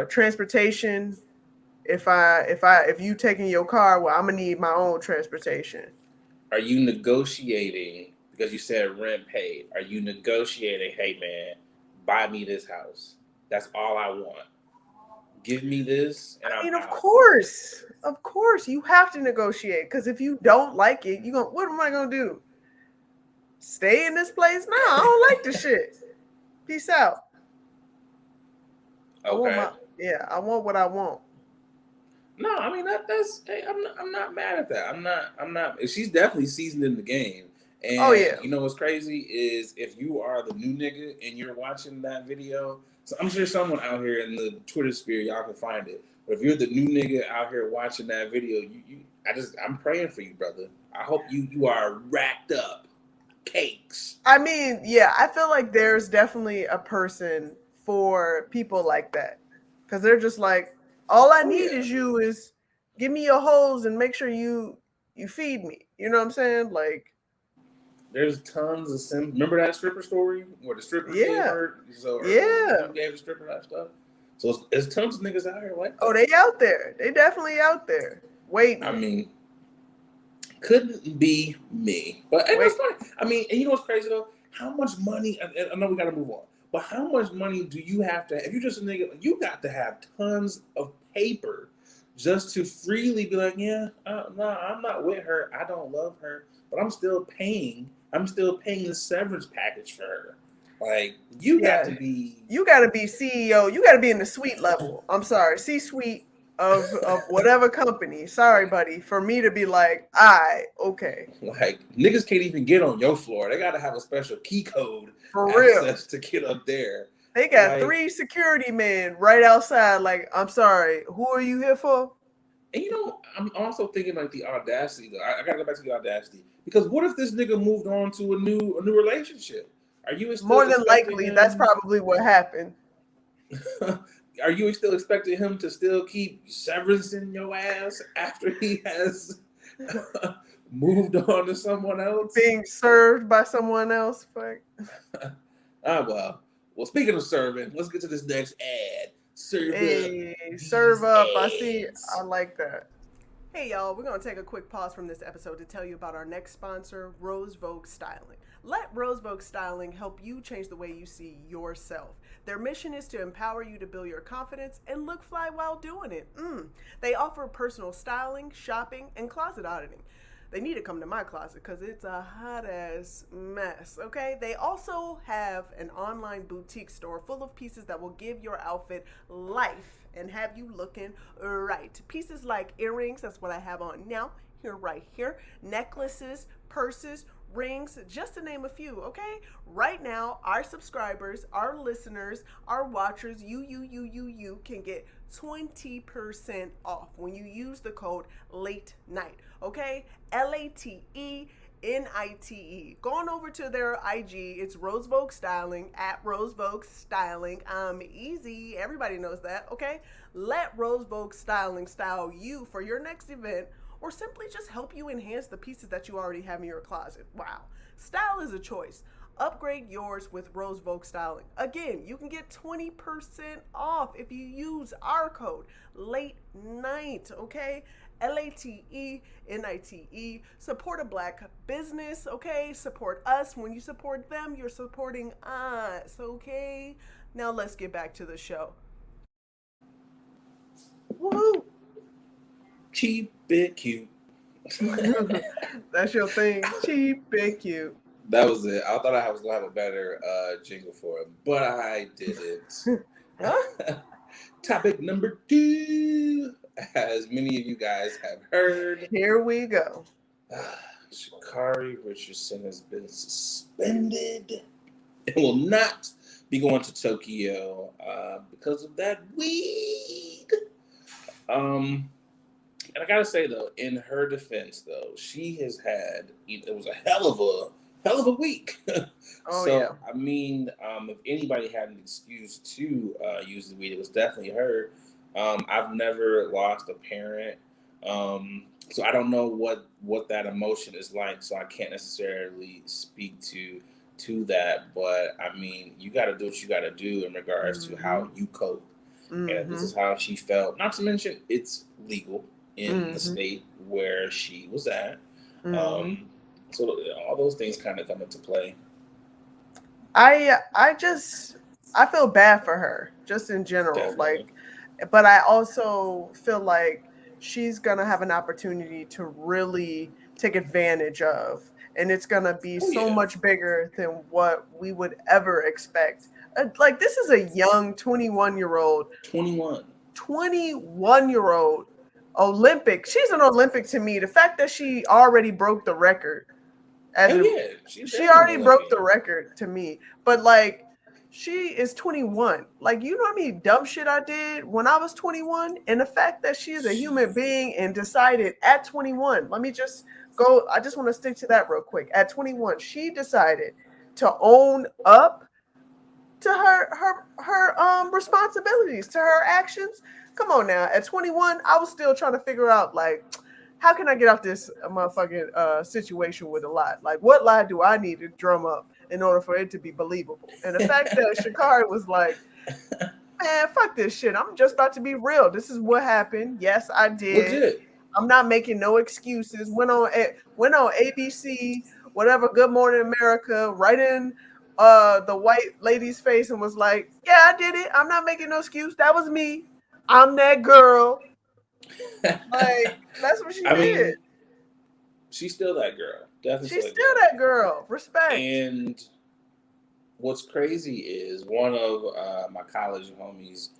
Speaker 1: transportation. If you taking your car, well, I'm gonna need my own transportation.
Speaker 2: are you negotiating because you said rent paid? Are you negotiating, hey man, buy me this house? That's all I want. Give me this and
Speaker 1: I
Speaker 2: I'm
Speaker 1: mean,
Speaker 2: out.
Speaker 1: of course, you have to negotiate because if you don't like it, you going what am I gonna do? Stay in this place? No, I don't like this shit. Peace out. I want
Speaker 2: Okay.
Speaker 1: my I want what I want.
Speaker 2: No, I mean that's hey, I'm not mad at that. I'm not she's definitely seasoned in the game.
Speaker 1: Oh
Speaker 2: And
Speaker 1: yeah,
Speaker 2: you know what's crazy is if you are the new nigga and you're watching that video, so I'm sure someone out here in the Twitter sphere, y'all can find it. But if you're the new nigga out here watching that video, I'm praying for you, brother. I hope you are racked up cakes.
Speaker 1: I mean, I feel like there's definitely a person for people like that because they're just like, all I
Speaker 2: Oh
Speaker 1: need
Speaker 2: yeah.
Speaker 1: is you is give me your hoes and make sure you feed me. You know what I'm saying? Like,
Speaker 2: There's tons of remember that stripper story where the stripper gave
Speaker 1: yeah,
Speaker 2: her so or the
Speaker 1: yeah.
Speaker 2: dude gave the stripper that stuff. So it's tons of niggas out here like
Speaker 1: Oh,
Speaker 2: that.
Speaker 1: they out there. They definitely out there
Speaker 2: I
Speaker 1: waiting.
Speaker 2: mean, couldn't be me. But and
Speaker 1: Wait,
Speaker 2: that's funny. I mean, and you know what's crazy though? How much money? I know we got to move on, but how much money do you have to? If you're just a nigga, you got to have tons of paper just to freely be like, yeah, no, I'm not with her. I don't love her, but I'm still paying. I'm still paying the severance package for her. Like you got
Speaker 1: yeah.
Speaker 2: to be
Speaker 1: You got to be CEO. You got to be in the suite level. I'm sorry, C-suite of whatever company. Sorry, buddy, for me to be like, okay,
Speaker 2: like niggas can't even get on your floor. They got to have a special key code
Speaker 1: for real.
Speaker 2: access to get up there.
Speaker 1: They got
Speaker 2: Like,
Speaker 1: 3 security men right outside. Like, I'm sorry, who are you here for?
Speaker 2: and you know, I'm also thinking like the audacity though. I gotta go back to the audacity because what if this nigga moved on to a new relationship? Are you still
Speaker 1: More than
Speaker 2: expecting
Speaker 1: likely, that's
Speaker 2: him?
Speaker 1: probably what happened.
Speaker 2: Are you still expecting him to still keep severance in your ass after he has moved on to someone else?
Speaker 1: Being served by someone else. Fuck.
Speaker 2: Well. Speaking of serving, let's get to this next ad. Serve up
Speaker 1: Hey, serve
Speaker 2: these
Speaker 1: up. I
Speaker 2: ads.
Speaker 1: like that. Hey y'all, we're going to take a quick pause from this episode to tell you about our next sponsor, Rose Vogue Styling. Let Rose Vogue Styling help you change the way you see yourself. Their mission is to empower you to build your confidence and look fly while doing it. They offer personal styling, shopping, and closet auditing. They need to come to my closet because it's a hot ass mess, okay? They also have an online boutique store full of pieces that will give your outfit life and have you looking right. Pieces like earrings, that's what I have on now, right here, necklaces, purses, rings, just to name a few, okay? Right now, our subscribers, our listeners, our watchers, you can get 20% off when you use the code late night, okay? LATENITE. Go on over to their IG. It's Rose Vogue Styling at Rose Vogue Styling. Easy. Everybody knows that, okay? Let Rose Vogue Styling style you for your next event or simply just help you enhance the pieces that you already have in your closet. Wow. Style is a choice. Upgrade yours with Rose Vogue Styling. Again, you can get 20% off if you use our code late night, okay? LATENITE. Support a black business, okay? Support us. When you support them, you're supporting us, okay? Now let's get back to the show. Woohoo!
Speaker 2: Keep it cute.
Speaker 1: That's your thing. Cheap and cute.
Speaker 2: That was it. I thought I was gonna have a better jingle for it, but I didn't.
Speaker 1: Huh?
Speaker 2: Topic number 2. As many of you guys have heard,
Speaker 1: Here we go.
Speaker 2: Sha'Carri Richardson has been suspended and will not be going to Tokyo because of that weed. And I gotta say though, in her defense though, she has had it was a hell of a week.
Speaker 1: Oh
Speaker 2: So
Speaker 1: yeah.
Speaker 2: I mean, if anybody had an excuse to use the weed, it was definitely her. I've never lost a parent, so I don't know what that emotion is like. So I can't necessarily speak to that. But I mean, you got to do what you got to do in regards to how you cope. And if this is how she felt, not to mention it's legal in the state where she was at. So all those things kind of come into play.
Speaker 1: I feel bad for her just in general.
Speaker 2: Definitely.
Speaker 1: Like, but I also feel like she's gonna have an opportunity to really take advantage of, and it's gonna be
Speaker 2: Oh
Speaker 1: so
Speaker 2: yeah,
Speaker 1: much bigger than what we would ever expect. Like, this is a young 21-year-old
Speaker 2: 21.
Speaker 1: 21-year-old Olympic. She's an Olympic to me. The fact that she already broke the record as
Speaker 2: Hell
Speaker 1: a
Speaker 2: yeah, she's
Speaker 1: she
Speaker 2: definitely
Speaker 1: already
Speaker 2: an
Speaker 1: broke
Speaker 2: Olympian.
Speaker 1: the record to me. But like, she is 21. Like, you know how many dumb shit I did when I was 21? And the fact that she is a human being and decided at 21, let me just go, I just want to stick to that real quick. At 21, she decided to own up to her responsibilities, to her actions. Come on now. At 21, I was still trying to figure out, like, how can I get out this motherfucking situation with a lie? Like, what lie do I need to drum up in order for it to be believable? And the fact that Sha'Carri was like, man, fuck this shit. I'm just about to be real. This is what happened. Yes, I did.
Speaker 2: Legit.
Speaker 1: I'm not making no excuses. Went on ABC, whatever, Good Morning America, right in the white lady's face and was like, yeah, I did it. I'm not making no excuse. That was me. I'm that girl. Like, that's what she
Speaker 2: I
Speaker 1: did.
Speaker 2: mean, she's still that girl. Definitely still
Speaker 1: She's
Speaker 2: that
Speaker 1: still
Speaker 2: girl.
Speaker 1: that girl. Respect.
Speaker 2: And what's crazy is one of my college homies,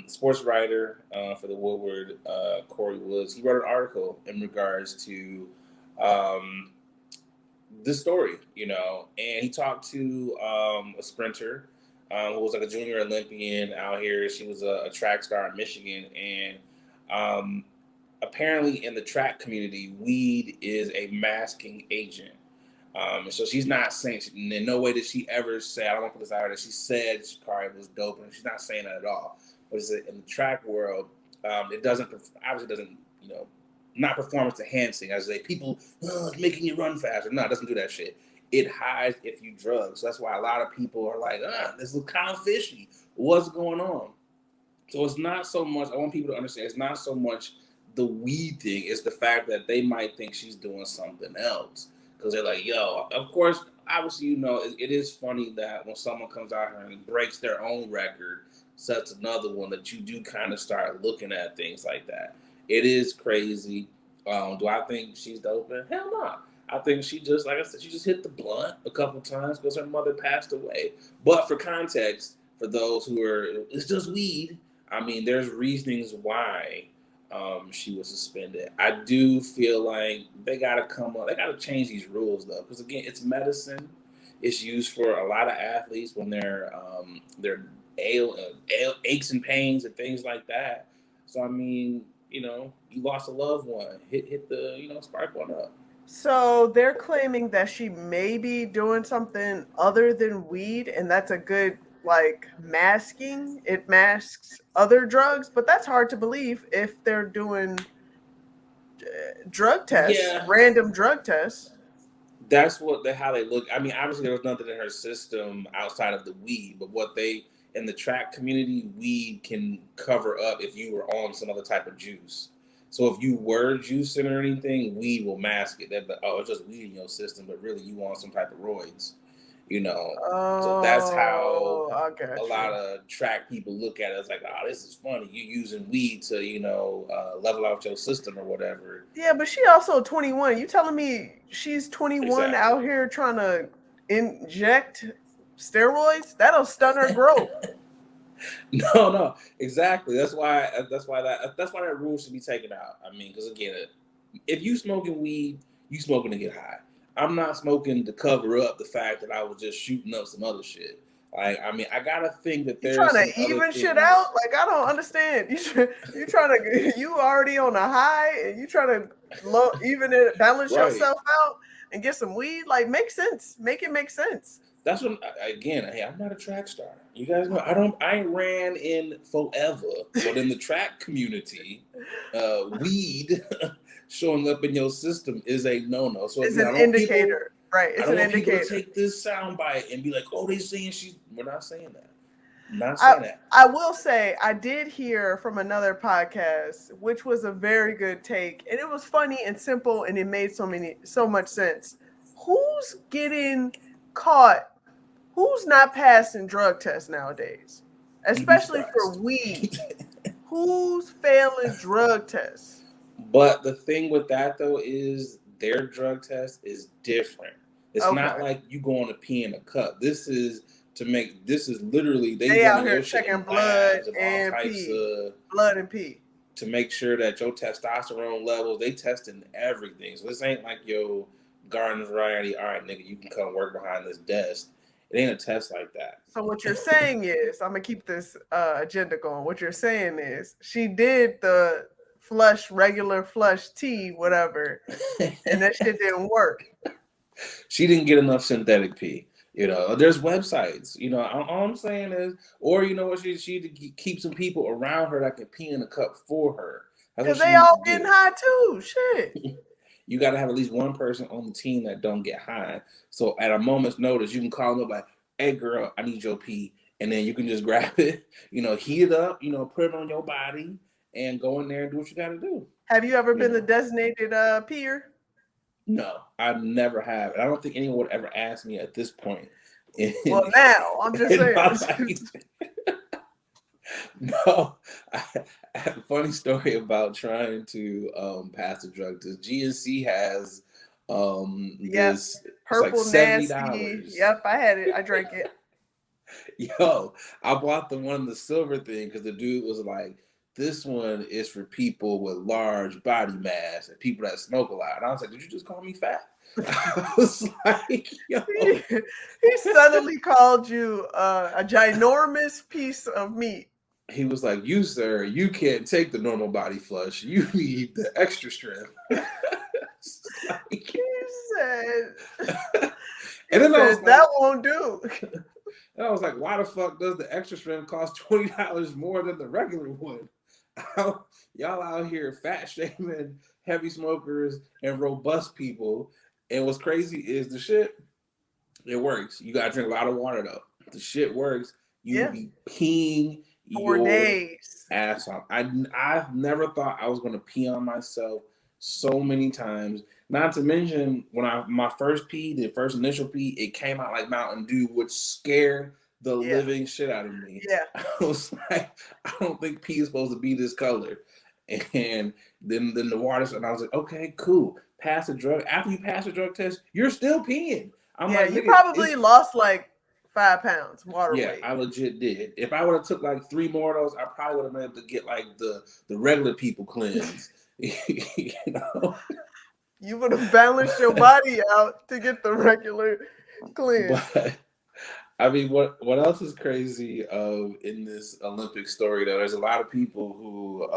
Speaker 2: sports writer for the Woodward, Corey Woods, he wrote an article in regards to um, this story, and he talked to a sprinter who was like a junior Olympian out here. She was a track star in Michigan, and um, apparently in the track community, weed is a masking agent. And so she's not saying, in no way did she ever say, I don't want to put this out there, that she said Sha'Carri was dope, and she's not saying that at all. But it's in the track world, it doesn't, obviously doesn't, not performance enhancing, as they people, it's making you run faster. No, it doesn't do that shit. It hides if you drugs. So that's why a lot of people are like, this looks kind of fishy. What's going on? So it's not so much, I want people to understand, it's not so much the weed thing, it's the fact that they might think she's doing something else. Because they're like, yo, of course, obviously, it is funny that when someone comes out here and breaks their own record, sets another one, that you do kind of start looking at things like that. It is crazy. Do I think she's doping? Hell no. I think she just, like I said, she just hit the blunt a couple times because her mother passed away. But for context, for those who are, it's just weed. I mean, there's reasonings why she was suspended. I do feel like they gotta come up. They gotta change these rules though, because again, it's medicine. It's used for a lot of athletes when they're aches and pains and things like that. So I mean, you lost a loved one. Hit the spark one up.
Speaker 1: So they're claiming that she may be doing something other than weed, and that's a good, like, masking. It masks other drugs, but that's hard to believe if they're doing drug tests,
Speaker 2: Yeah,
Speaker 1: random drug tests.
Speaker 2: that's how they look. I mean, obviously there was nothing in her system outside of the weed, but what they in the track community, weed can cover up if you were on some other type of juice. So if you were juicing or anything, weed will mask it. They're like, oh, it's just weed in your system, but really you want some type of roids, you know. So that's how
Speaker 1: Oh, I
Speaker 2: a
Speaker 1: got
Speaker 2: lot
Speaker 1: you.
Speaker 2: of track people look at it. It's like, oh, this is funny. You using weed to, level out your system or whatever.
Speaker 1: Yeah, but she also 21. You telling me she's 21
Speaker 2: Exactly.
Speaker 1: out here trying to inject steroids? That'll stun her growth.
Speaker 2: No, exactly. That's why that rule should be taken out. I mean, because again, if you smoking weed, you smoking to get high. I'm not smoking to cover up the fact that I was just shooting up some other shit. Like, I mean, I gotta think that
Speaker 1: You
Speaker 2: there's
Speaker 1: trying
Speaker 2: some
Speaker 1: to
Speaker 2: other
Speaker 1: even shit
Speaker 2: things.
Speaker 1: out? Like I don't understand. You trying to you already on a high and you trying to even it balance
Speaker 2: Right.
Speaker 1: yourself out and get some weed? Like make sense. Make it make sense.
Speaker 2: That's what again. Hey, I'm not a track star. You guys know I ain't ran in forever, but in the track community, weed showing up in your system is a no. So
Speaker 1: It's
Speaker 2: again,
Speaker 1: an indicator, right?
Speaker 2: I
Speaker 1: It's
Speaker 2: don't
Speaker 1: an
Speaker 2: want people to
Speaker 1: indicator.
Speaker 2: take this soundbite and be like, "Oh, they saying she's." We're not saying that. Not
Speaker 1: I
Speaker 2: saying that.
Speaker 1: I will say I did hear from another podcast, which was a very good take, and it was funny and simple, and it made so much sense. Who's getting caught? Who's not passing drug tests nowadays?
Speaker 2: You'd be
Speaker 1: Especially for
Speaker 2: surprised.
Speaker 1: weed. Who's failing drug tests?
Speaker 2: But the thing with that though is their drug test is different. It's not
Speaker 1: Okay.
Speaker 2: like you going to pee in a cup. This is literally they
Speaker 1: They out
Speaker 2: running
Speaker 1: here
Speaker 2: your shit
Speaker 1: checking
Speaker 2: in
Speaker 1: blood
Speaker 2: labs and all
Speaker 1: and
Speaker 2: types
Speaker 1: pee.
Speaker 2: of
Speaker 1: Blood and pee.
Speaker 2: to make sure that your testosterone levels, they testing everything. So this ain't like your garden variety, all right, nigga, you can come work behind this desk. It ain't a test like that.
Speaker 1: So what you're saying is, I'm gonna keep this agenda going. What you're saying is, she did the regular flush tea, whatever, and that shit didn't work.
Speaker 2: She didn't get enough synthetic pee. You know, there's websites. You know, all I'm saying is, or you know what, she need to keep some people around her that can pee in a cup for her. That's what
Speaker 1: Cause
Speaker 2: she
Speaker 1: they
Speaker 2: needs to
Speaker 1: all getting
Speaker 2: do.
Speaker 1: high too. Shit.
Speaker 2: You got to have at least one person on the team that don't get high. So at a moment's notice, you can call them up like, "Hey, girl, I need your pee," and then you can just grab it. You know, heat it up. You know, put it on your body and go in there and do what you got to do.
Speaker 1: Have you ever
Speaker 2: You
Speaker 1: been the
Speaker 2: know.
Speaker 1: designated peer?
Speaker 2: No, I never have. And I don't think anyone would ever ask me at this point
Speaker 1: Well,
Speaker 2: in,
Speaker 1: now I'm just
Speaker 2: in
Speaker 1: saying.
Speaker 2: my life. No, I have a funny story about trying to pass the drug test. GNC has
Speaker 1: Yep.
Speaker 2: this. It's like
Speaker 1: Purple nasty.
Speaker 2: $70.
Speaker 1: Yep, I had it. I drank it.
Speaker 2: Yo, I bought the silver thing because the dude was like, "This one is for people with large body mass and people that smoke a lot." And I was like, "Did you just call me fat?" I was like, "Yo."
Speaker 1: He suddenly called you a ginormous piece of meat.
Speaker 2: He was like, "You, sir, you can't take the normal body flush. You need the extra strength." Like,
Speaker 1: He said,
Speaker 2: and then I was
Speaker 1: that
Speaker 2: like,
Speaker 1: won't do.
Speaker 2: "Why the fuck does the extra strength cost $20 more than the regular one?" Y'all out here fat shaming heavy smokers and robust people. And what's crazy is the shit, it works. You gotta drink a lot of water though. The shit works. You will
Speaker 1: Yeah,
Speaker 2: be peeing
Speaker 1: 4 days.
Speaker 2: your ass off. I've never thought I was gonna pee on myself so many times. Not to mention when my first pee, the first initial pee, it came out like Mountain Dew, which scared the
Speaker 1: Yeah,
Speaker 2: living shit out of me.
Speaker 1: yeah.
Speaker 2: I was like, I don't think pee is supposed to be this color. And then the water, and I was like, okay, cool. Pass the drug. After you pass the drug test, you're still peeing. I'm
Speaker 1: Yeah,
Speaker 2: like,
Speaker 1: you
Speaker 2: nigga,
Speaker 1: probably
Speaker 2: it's
Speaker 1: lost like 5 pounds water
Speaker 2: yeah,
Speaker 1: weight.
Speaker 2: I legit did. If I would have took like 3 more of those, I probably would have been able to get like the regular people cleanse. You know?
Speaker 1: You would have balanced your body out to get the regular cleanse.
Speaker 2: But I mean, what else is crazy in this Olympic story though? There's a lot of people who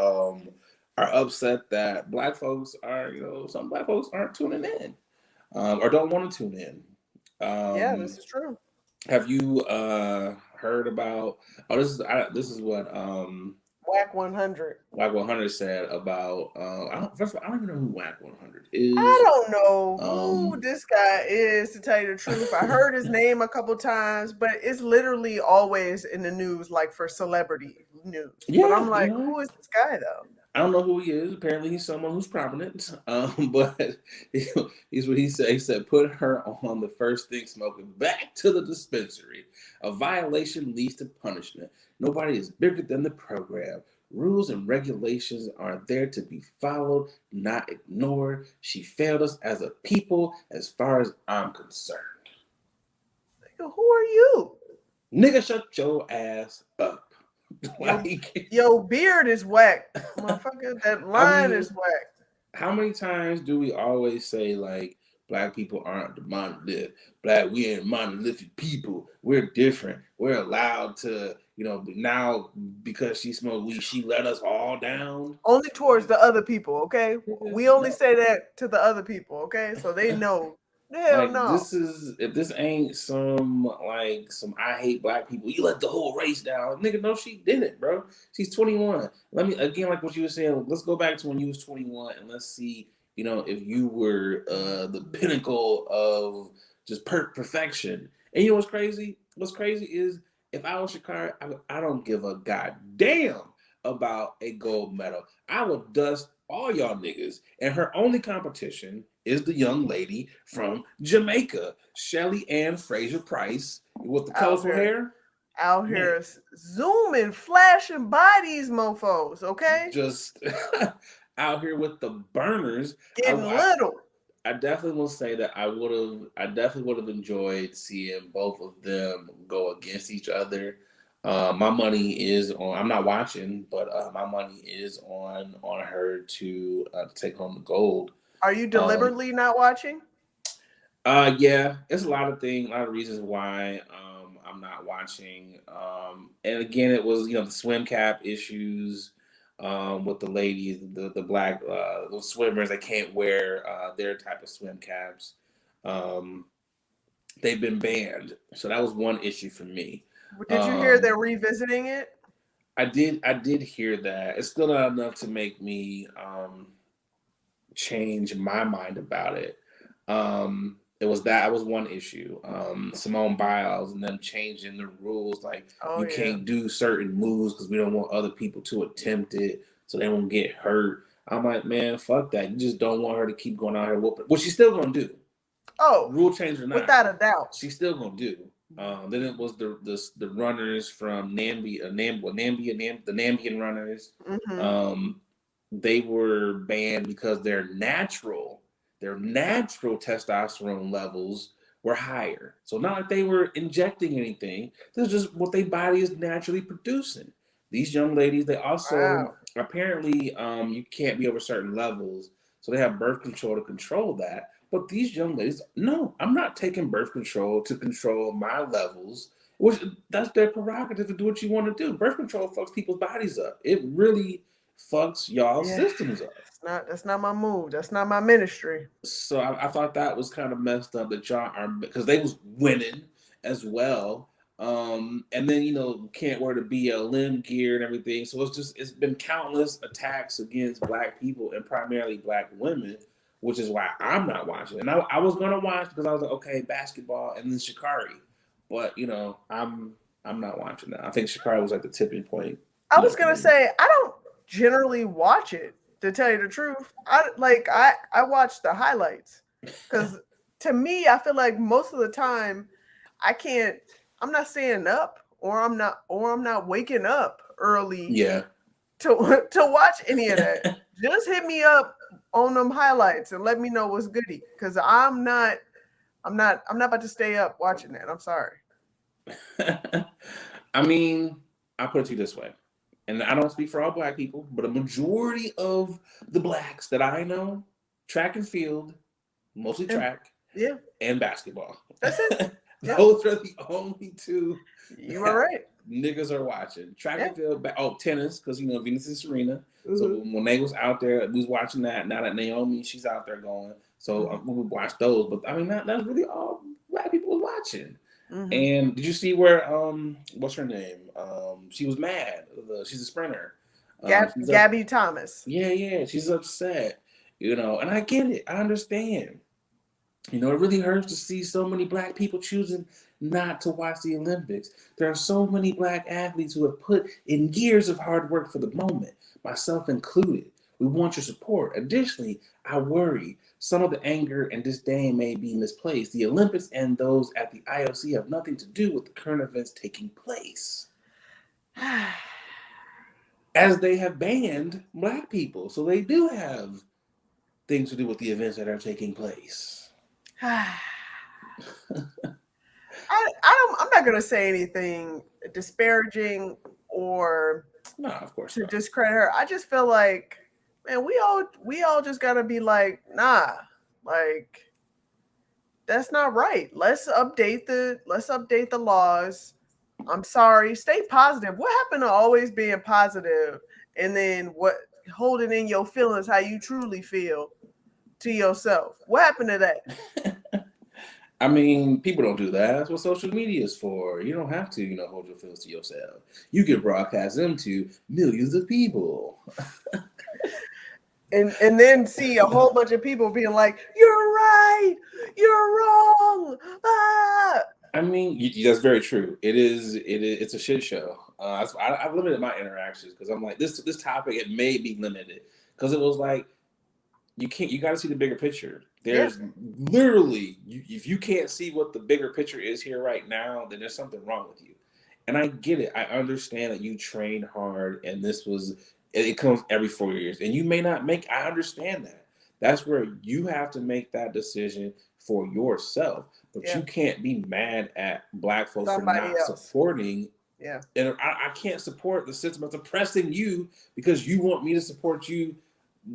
Speaker 2: are upset that black folks are, some black folks aren't tuning in or don't want to tune in.
Speaker 1: Yeah, this is true.
Speaker 2: Have you heard about? Oh, this is what
Speaker 1: Whack 100.
Speaker 2: Whack 100 said about. First of all, I don't even know who Whack 100 is.
Speaker 1: I don't know who
Speaker 2: Um,
Speaker 1: this guy is, to tell you the truth. I heard his name a couple times, but it's literally always in the news, like for celebrity news. But
Speaker 2: yeah,
Speaker 1: I'm like, who is this guy though?
Speaker 2: I don't know who he is. Apparently, he's someone who's prominent. But he's what he said. He said, "Put her on the first thing smoking back to the dispensary. A violation leads to punishment. Nobody is bigger than the program. Rules and regulations are there to be followed, not ignored. She failed us as a people, as far as I'm concerned.
Speaker 1: Nigga, who are you?
Speaker 2: Nigga, shut your ass up."
Speaker 1: Your
Speaker 2: Like,
Speaker 1: your beard is whack, motherfucker. That
Speaker 2: I
Speaker 1: line
Speaker 2: mean,
Speaker 1: is whack.
Speaker 2: how many times do we always say like black people aren't the monolith? Black, we ain't monolithic people. We're different. We're allowed to, but now because she smoked weed, she let us all down.
Speaker 1: Only towards the other people, okay? We only say that to the other people, okay? So they know. Hell
Speaker 2: Like,
Speaker 1: no.
Speaker 2: this is, if this ain't some I hate black people, you let the whole race down. Nigga, no, she didn't, bro. She's 21. Let me, again, like what you were saying, let's go back to when you was 21 and let's see, if you were the pinnacle of just perfection. And you know what's crazy? What's crazy is if I was Shakira, I don't give a goddamn about a gold medal. I will dust all y'all niggas. And her only competition is the young lady from Jamaica, Shelly Ann Fraser Price, with the
Speaker 1: Out
Speaker 2: colorful
Speaker 1: here.
Speaker 2: hair.
Speaker 1: Out
Speaker 2: Man,
Speaker 1: here zooming, flashing by these mofos, okay?
Speaker 2: just out here with the burners. I,
Speaker 1: Getting
Speaker 2: I,
Speaker 1: little.
Speaker 2: I definitely will say that I definitely would have enjoyed seeing both of them go against each other. My money is on. I'm not watching, but my money is on her to take home the gold.
Speaker 1: Are you
Speaker 2: Um,
Speaker 1: deliberately not watching?
Speaker 2: yeah, it's a lot of things, a lot of reasons why I'm not watching. And again, it was the swim cap issues with the ladies, the black the swimmers. They can't wear their type of swim caps. Um, they've been banned, so that was one issue for me.
Speaker 1: Did you hear
Speaker 2: Um,
Speaker 1: they're revisiting it?
Speaker 2: I did hear that. It's still not enough to make me change my mind about it. That was one issue. Simone Biles and them changing the rules, like
Speaker 1: Oh
Speaker 2: you
Speaker 1: yeah.
Speaker 2: can't do certain moves because we don't want other people to attempt it, so they won't get hurt. I'm like, man, fuck that. You just don't want her to keep going out here whooping. What she's still gonna do,
Speaker 1: Oh,
Speaker 2: rule change or not,
Speaker 1: without a doubt.
Speaker 2: she's still gonna do. Then it was the runners from the Nambian runners.
Speaker 1: Hmm.
Speaker 2: Um, they were banned because their natural testosterone levels were higher. So not like they were injecting anything. This is just what their body is naturally producing. These young ladies, they also
Speaker 1: Wow.
Speaker 2: apparently you can't be over certain levels, so they have birth control to control that. But these young ladies, no, I'm not taking birth control to control my levels. Which that's their prerogative to do what you want to do. Birth control fucks people's bodies up. It really fucks y'all
Speaker 1: Yeah.
Speaker 2: systems up.
Speaker 1: That's not my move. That's not my ministry.
Speaker 2: So I thought that was kind of messed up that y'all are, because they was winning as well. And then can't wear the BLM gear and everything. So it's been countless attacks against black people and primarily black women, which is why I'm not watching. And I was gonna watch because I was like, okay, basketball and then Shikari, but I'm not watching that. I think Shikari was like the tipping point,
Speaker 1: I was
Speaker 2: for
Speaker 1: gonna
Speaker 2: me.
Speaker 1: say I don't generally watch it, to tell you the truth. I watch the highlights because to me I feel like most of the time I can't. I'm not staying up, or I'm not waking up early
Speaker 2: Yeah.
Speaker 1: to to watch any of that. Just hit me up on them highlights and let me know what's goody. Because I'm not about to stay up watching that. I'm sorry.
Speaker 2: I mean, I put it to you this way, and I don't speak for all black people, but a majority of the blacks that I know, track and field, mostly
Speaker 1: And
Speaker 2: track,
Speaker 1: yeah,
Speaker 2: and basketball.
Speaker 1: that's it. Yep,
Speaker 2: Those are the only two
Speaker 1: you are
Speaker 2: that
Speaker 1: right.
Speaker 2: niggas are watching. Track
Speaker 1: Yeah.
Speaker 2: and field, tennis, because Venus and Serena. So
Speaker 1: Hmm.
Speaker 2: when they was out there, we was watching that. Now that Naomi, she's out there going. So
Speaker 1: Hmm.
Speaker 2: we would watch those. But I mean, that's really all black people was watching.
Speaker 1: Hmm.
Speaker 2: And did you see where what's her name? She was mad. She's a sprinter. She's up.
Speaker 1: Gabby Thomas.
Speaker 2: Yeah, yeah. She's upset. And I get it. I understand. You know, it really hurts to see so many black people choosing not to watch the Olympics. There are so many black athletes who have put in years of hard work for the moment, myself included. We want your support. Additionally, I worry some of the anger and disdain may be misplaced. The Olympics and those at the IOC have nothing to do with the current events taking place, as they have banned black people. So they do have things to do with the events that are taking place.
Speaker 1: I'm not gonna say anything disparaging or
Speaker 2: No, of course
Speaker 1: to
Speaker 2: not.
Speaker 1: discredit her. I just feel like, man, we all just gotta be like, nah, like that's not right. Let's update the laws. I'm sorry. Stay positive. What happened to always being positive and then what holding in your feelings how you truly feel to yourself? What happened to that?
Speaker 2: I mean, people don't do that. That's what social media is for. You don't have to, hold your feelings to yourself. You can broadcast them to millions of people.
Speaker 1: And then see a whole bunch of people being like, "You're right, you're wrong." Ah.
Speaker 2: I mean, that's very true. It's a shit show. I've limited my interactions because I'm like, this topic, it may be limited because it was like, you got to see the bigger picture. There's literally, if you can't see what the bigger picture is here right now, then there's something wrong with you. And I get it. I understand that you train hard, and it comes every 4 years, and you may not make. I understand that. That's where you have to make that decision for yourself. But you can't be mad at black folks
Speaker 1: Somebody
Speaker 2: for not
Speaker 1: else
Speaker 2: supporting.
Speaker 1: Yeah.
Speaker 2: And I can't support the system of oppressing you because you want me to support you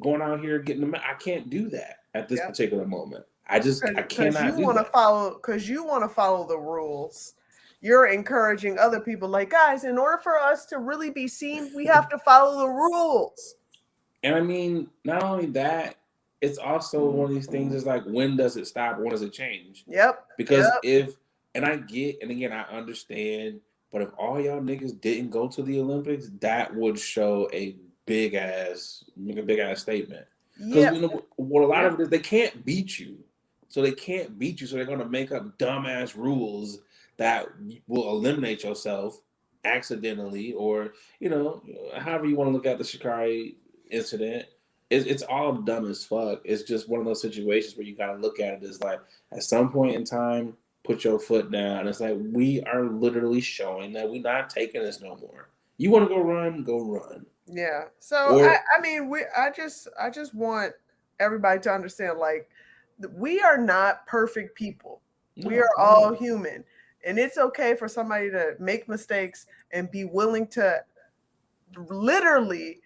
Speaker 2: going out here getting the. I can't do that at this particular moment. I cannot do that.
Speaker 1: Because you want to follow the rules. You're encouraging other people, like, guys, in order for us to really be seen, we have to follow the rules.
Speaker 2: And I mean, not only that, it's also one of these things is like, when does it stop? When does it change?
Speaker 1: Yep.
Speaker 2: Because and again, I understand, but if all y'all niggas didn't go to the Olympics, that would show a big ass statement. Because what a lot of it is, they can't beat you. So they're going to make up dumbass rules that will eliminate yourself accidentally, or however you want to look at the Shikari incident. It's all dumb as fuck. It's just one of those situations where you got to look at it as like, at some point in time, put your foot down. It's like, we are literally showing that we're not taking this no more. You want to go run.
Speaker 1: Yeah. So I mean, I just want everybody to understand, like, we are not perfect people. We are all human, and it's okay for somebody to make mistakes and be willing to literally,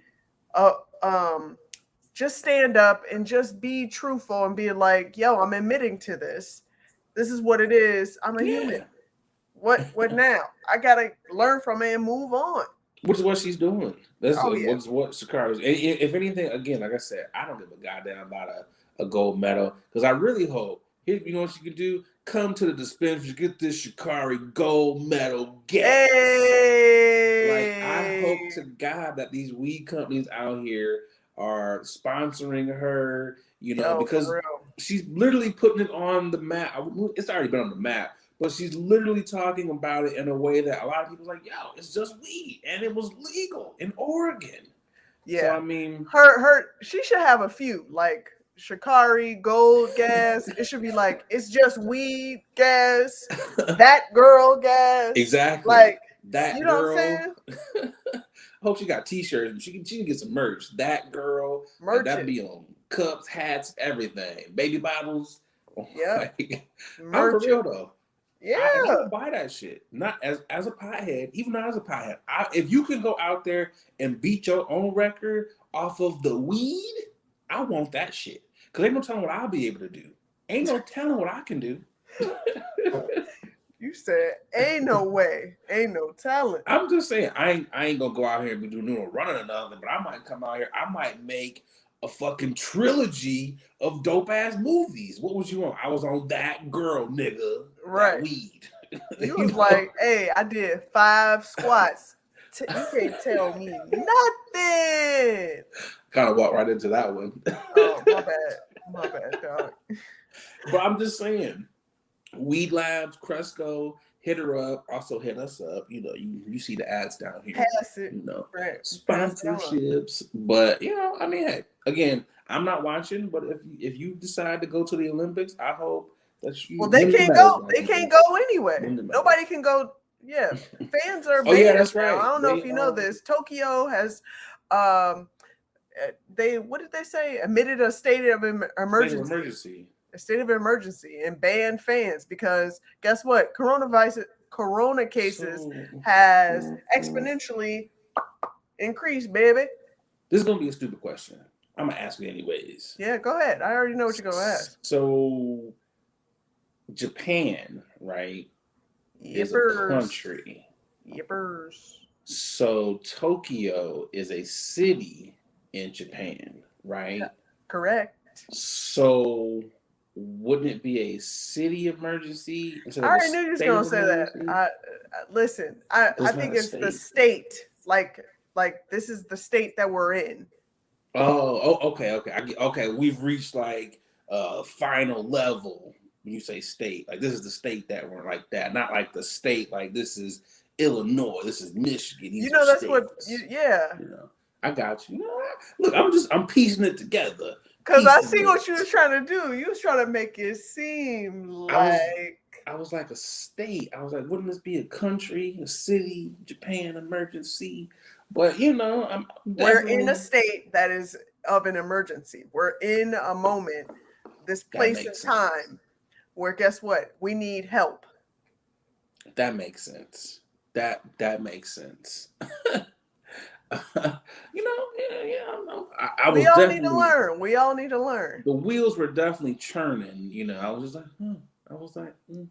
Speaker 1: just stand up and just be truthful and be like, "Yo, I'm admitting to this. This is what it is. I'm a human. What now? I gotta learn from it and move on."
Speaker 2: Which is what she's doing. That's what Sakura is. If anything, again, like I said, I don't give a goddamn about a gold medal, because I really hope, you know what you can do? Come to the dispensary, get this Shikari gold medal gas.
Speaker 1: Hey!
Speaker 2: Like, I hope to God that these weed companies out here are sponsoring her, because she's literally putting it on the map. It's already been on the map. But she's literally talking about it in a way that a lot of people are like, yo, it's just weed, and it was legal in Oregon.
Speaker 1: Yeah.
Speaker 2: So I mean,
Speaker 1: she should have a few, like Shikari gold gas. It should be like, it's just weed gas, that girl gas.
Speaker 2: Exactly.
Speaker 1: Like,
Speaker 2: that
Speaker 1: you know
Speaker 2: girl.
Speaker 1: what I'm saying?
Speaker 2: I hope she got t-shirts. She can get some merch. That girl. Like, that'd be on cups, hats, everything. Baby bottles.
Speaker 1: Yeah.
Speaker 2: I'm for real though.
Speaker 1: Yeah.
Speaker 2: I would buy that shit. Not as a pothead, even not as a pothead. If you can go out there and beat your own record off of the weed, I want that shit. Because ain't no telling what I'll be able to do. Ain't no telling what I can do.
Speaker 1: You said, ain't no way. Ain't no telling.
Speaker 2: I'm just saying, I ain't going to go out here and be doing no running or nothing, but I might come out here. I might make a fucking trilogy of dope ass movies. What was you on? I was on That Girl, nigga.
Speaker 1: Right.
Speaker 2: That weed.
Speaker 1: You was like, hey, I did 5 squats. You can't tell me nothing.
Speaker 2: Kind of walked right into that one.
Speaker 1: Oh, my bad, dog.
Speaker 2: But I'm just saying, Weed Labs, Cresco, hit her up. Also hit us up. You know, you see the ads down here.
Speaker 1: Pass it.
Speaker 2: You know,
Speaker 1: Right. Pass it on.
Speaker 2: sponsorships. But you know, I mean, hey, again, I'm not watching. But if you decide to go to the Olympics, I hope that you.
Speaker 1: Well, they
Speaker 2: win the
Speaker 1: can't
Speaker 2: medals,
Speaker 1: go.
Speaker 2: Black
Speaker 1: They
Speaker 2: people.
Speaker 1: can't go anyway.
Speaker 2: Win the medals.
Speaker 1: Nobody can go. Yeah, fans are
Speaker 2: Oh yeah,
Speaker 1: banned
Speaker 2: that's
Speaker 1: now.
Speaker 2: right.
Speaker 1: I don't know
Speaker 2: They
Speaker 1: if you know this. Tokyo has, they what did they say? Admitted a state of
Speaker 2: state of
Speaker 1: emergency.
Speaker 2: emergency.
Speaker 1: A state of emergency and banned fans because guess what? Corona cases has exponentially increased, baby.
Speaker 2: This is gonna be a stupid question. I'm gonna ask it anyways.
Speaker 1: Yeah, go ahead. I already know what you're gonna ask.
Speaker 2: So Japan, right, is a
Speaker 1: Yippers.
Speaker 2: country.
Speaker 1: Yippers.
Speaker 2: So Tokyo is a city in Japan, right?
Speaker 1: Correct.
Speaker 2: So wouldn't it be a city emergency instead
Speaker 1: I
Speaker 2: of a
Speaker 1: already knew you was
Speaker 2: state
Speaker 1: gonna
Speaker 2: of
Speaker 1: say that.
Speaker 2: emergency?
Speaker 1: Listen, I
Speaker 2: It's not
Speaker 1: think
Speaker 2: a
Speaker 1: it's the
Speaker 2: state.
Speaker 1: state. Like this is the state that we're in.
Speaker 2: Okay. Okay, we've reached like final level. When you say state, like this is the state that we're like that, not like the state like this is Illinois, this is Michigan. These
Speaker 1: You know
Speaker 2: are
Speaker 1: that's
Speaker 2: states.
Speaker 1: what. Yeah.
Speaker 2: You know, I got you. You know, look, I'm piecing it together.
Speaker 1: Because I
Speaker 2: Piecing
Speaker 1: see
Speaker 2: it.
Speaker 1: what you was trying to do. You was trying to make it seem like
Speaker 2: I was like a state. I was like, wouldn't this be a country, a city, Japan emergency? But you know, I'm
Speaker 1: we're in a state that is of an emergency. We're in a moment, this place and time, where guess what? We need help.
Speaker 2: That makes sense. That makes sense. You know, yeah. I was
Speaker 1: we all
Speaker 2: definitely
Speaker 1: need to learn. We all need to learn.
Speaker 2: The wheels were definitely churning. You know, I was just like, I was like, you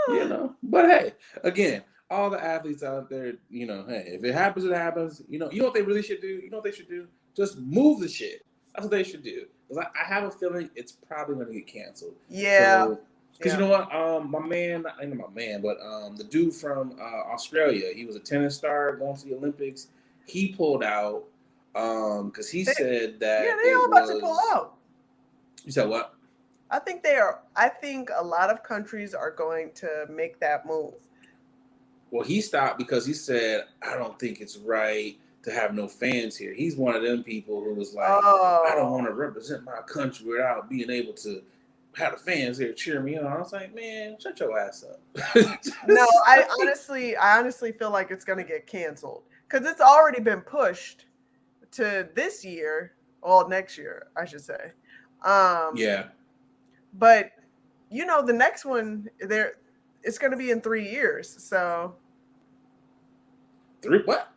Speaker 2: know. But hey, again, all the athletes out there, you know, hey, if it happens, it happens. You know what they really should do? You know what they should do? Just move the shit. That's what they should do. Because I have a feeling it's probably going to get canceled.
Speaker 1: Yeah.
Speaker 2: Because you know what, my man, I know my man, but the dude from Australia, he was a tennis star going to the Olympics. He pulled out because he said that
Speaker 1: they all about to pull out.
Speaker 2: You said what?
Speaker 1: I think they are. I think a lot of countries are going to make that move.
Speaker 2: Well, he stopped because he said, I don't think it's right to have no fans here. He's one of them people who was like, I don't want to represent my country without being able to have the fans there cheer me on. I was like, man, shut your ass up.
Speaker 1: No, I honestly feel like it's going to get canceled because it's already been pushed to this year, well, next year, I should say.
Speaker 2: Yeah.
Speaker 1: But you know, the next one it's going to be in 3 years. So
Speaker 2: 3 what?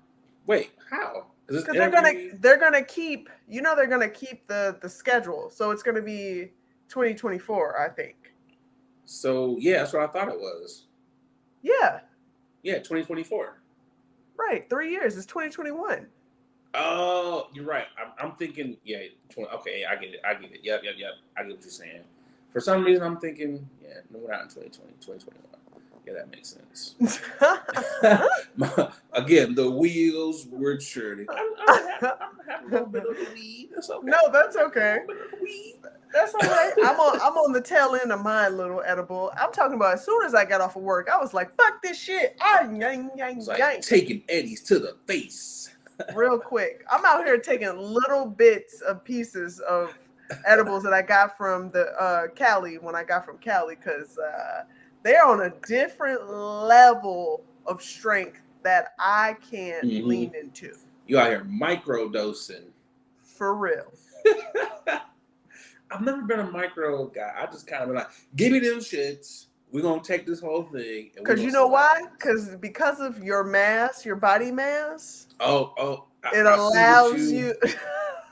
Speaker 2: Wait, how?
Speaker 1: Because they're gonna keep the schedule, so it's gonna be 2024, I think.
Speaker 2: So yeah, that's what I thought it was.
Speaker 1: Yeah.
Speaker 2: Yeah, 2024.
Speaker 1: Right, 3 years. It's 2021.
Speaker 2: Oh, you're right. I'm thinking. Yeah, okay, I get it. Yep. I get what you're saying. For some reason, I'm thinking. Yeah, no, we're not in 2020. 2021. Yeah, that makes sense. Again, the wheels were churning. I'm having a little bit of the weed. That's okay.
Speaker 1: No, that's okay. That's all right. I'm on the tail end of my little edible. I'm talking about as soon as I got off of work, I was like, "Fuck this shit!"
Speaker 2: Like taking Eddie's to the face.
Speaker 1: Real quick, I'm out here taking little bits of pieces of edibles that I got from the Cali when I got from Cali because. They're on a different level of strength that I can't lean into.
Speaker 2: You out here micro-dosing.
Speaker 1: For real.
Speaker 2: I've never been a micro guy. I just kind of been like, give me them shits. We're going to take this whole thing.
Speaker 1: Because you know why? Because of your mass, your body mass.
Speaker 2: Oh.
Speaker 1: It allows you.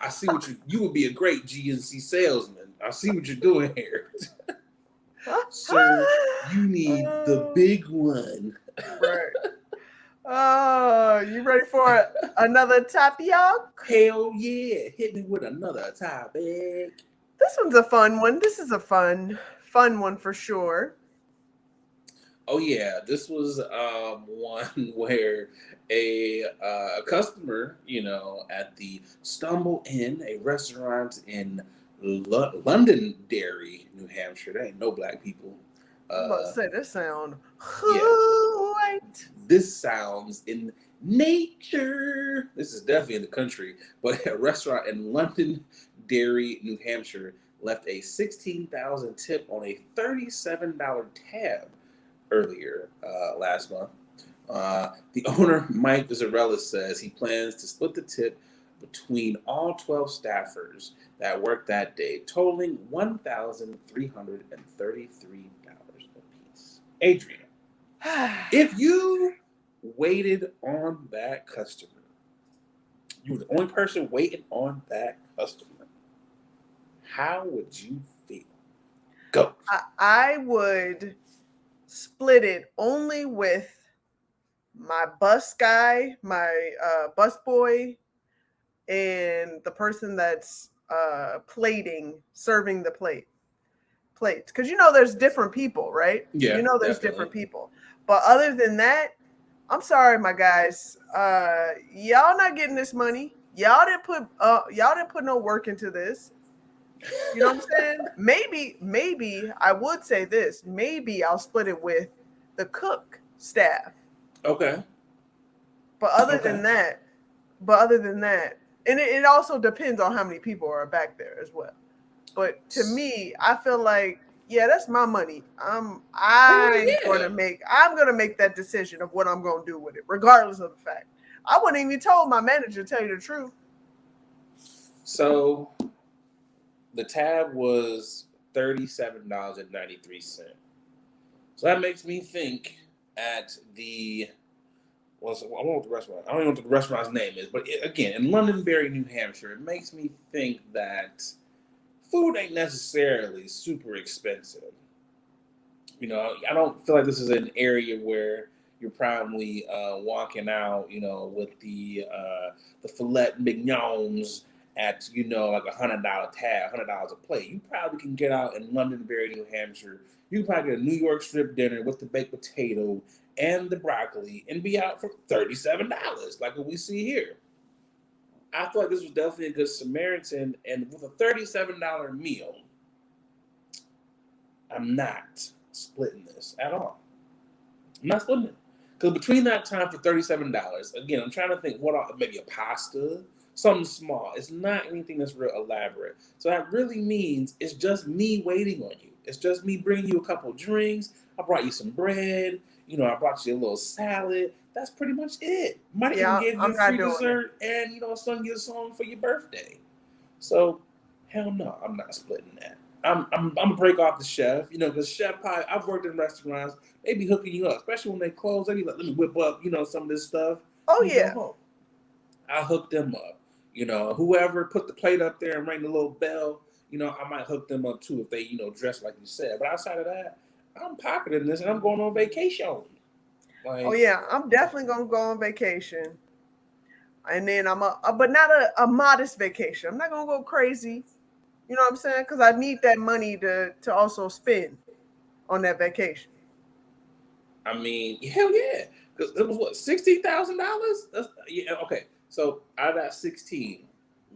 Speaker 2: I see what you would be a great GNC salesman. I see what you're doing here. Sir, you need the big one.
Speaker 1: Right. Oh, you ready for another topic?
Speaker 2: Hell yeah. Hit me with another topic.
Speaker 1: This one's a fun one. This is a fun one for sure.
Speaker 2: Oh yeah, this was one where a customer, at the Stumble Inn, a restaurant in Londonderry, New Hampshire. There ain't no black people.
Speaker 1: I'm about to say this sound
Speaker 2: Yeah.
Speaker 1: white.
Speaker 2: This sounds in nature. This is definitely in the country, but a restaurant in Londonderry, New Hampshire, left a $16,000 tip on a $37 tab earlier last month. The owner, Mike Zarella, says he plans to split the tip between all 12 staffers that worked that day, totaling $1,333 apiece. Adrienne, if you waited on that customer, you were the only person waiting on that customer, how would you feel? Go.
Speaker 1: I would split it only with my bus guy, my bus boy, and the person that's serving the plates. Because there's different people, right?
Speaker 2: Yeah,
Speaker 1: There's
Speaker 2: definitely.
Speaker 1: different people. But other than that, I'm sorry, my guys. Y'all not getting this money. Y'all didn't put no work into this. You know what I'm saying? Maybe I would say this. Maybe I'll split it with the cook staff.
Speaker 2: Okay.
Speaker 1: But other than that, and it also depends on how many people are back there as well. But to me, I feel like, yeah, that's my money. I'm gonna make that decision of what I'm gonna do with it, regardless of the fact. I wouldn't even told my manager to tell you the truth.
Speaker 2: So the tab was $37.93. So that makes me think at the I don't know what the restaurant. I don't even know what the restaurant's name is, but again, in Londonderry, New Hampshire, it makes me think that food ain't necessarily super expensive. I don't feel like this is an area where you're probably walking out, with the filet mignons at like $100 tab, $100 a plate. You probably can get out in Londonderry, New Hampshire. You can probably get a New York strip dinner with the baked potato and the broccoli and be out for $37, like what we see here. I feel like this was definitely a good Samaritan, and with a $37 meal, I'm not splitting this at all. I'm not splitting it. Because between that time for $37, again, I'm trying to think maybe a pasta, something small. It's not anything that's real elaborate. So that really means it's just me waiting on you. It's just me bringing you a couple of drinks. I brought you some bread. I brought you a little salad. That's pretty much it. Might even give you a free dessert and, sung you a song for your birthday. So, hell no, I'm not splitting that. I'm gonna break off the chef, because chef pie. I've worked in restaurants. They be hooking you up, especially when they close. They be like, let me whip up, some of this stuff.
Speaker 1: Oh yeah,
Speaker 2: I hook them up. Whoever put the plate up there and rang the little bell, I might hook them up too if they, dress like you said. But outside of that, I'm pocketing this and I'm going on vacation.
Speaker 1: Oh yeah, I'm definitely gonna go on vacation, and then but not a modest vacation. I'm not gonna go crazy. You know what I'm saying? Because I need that money to also spend on that vacation.
Speaker 2: I mean, hell yeah, because it was what, $16,000? Yeah, okay. So out of that 16,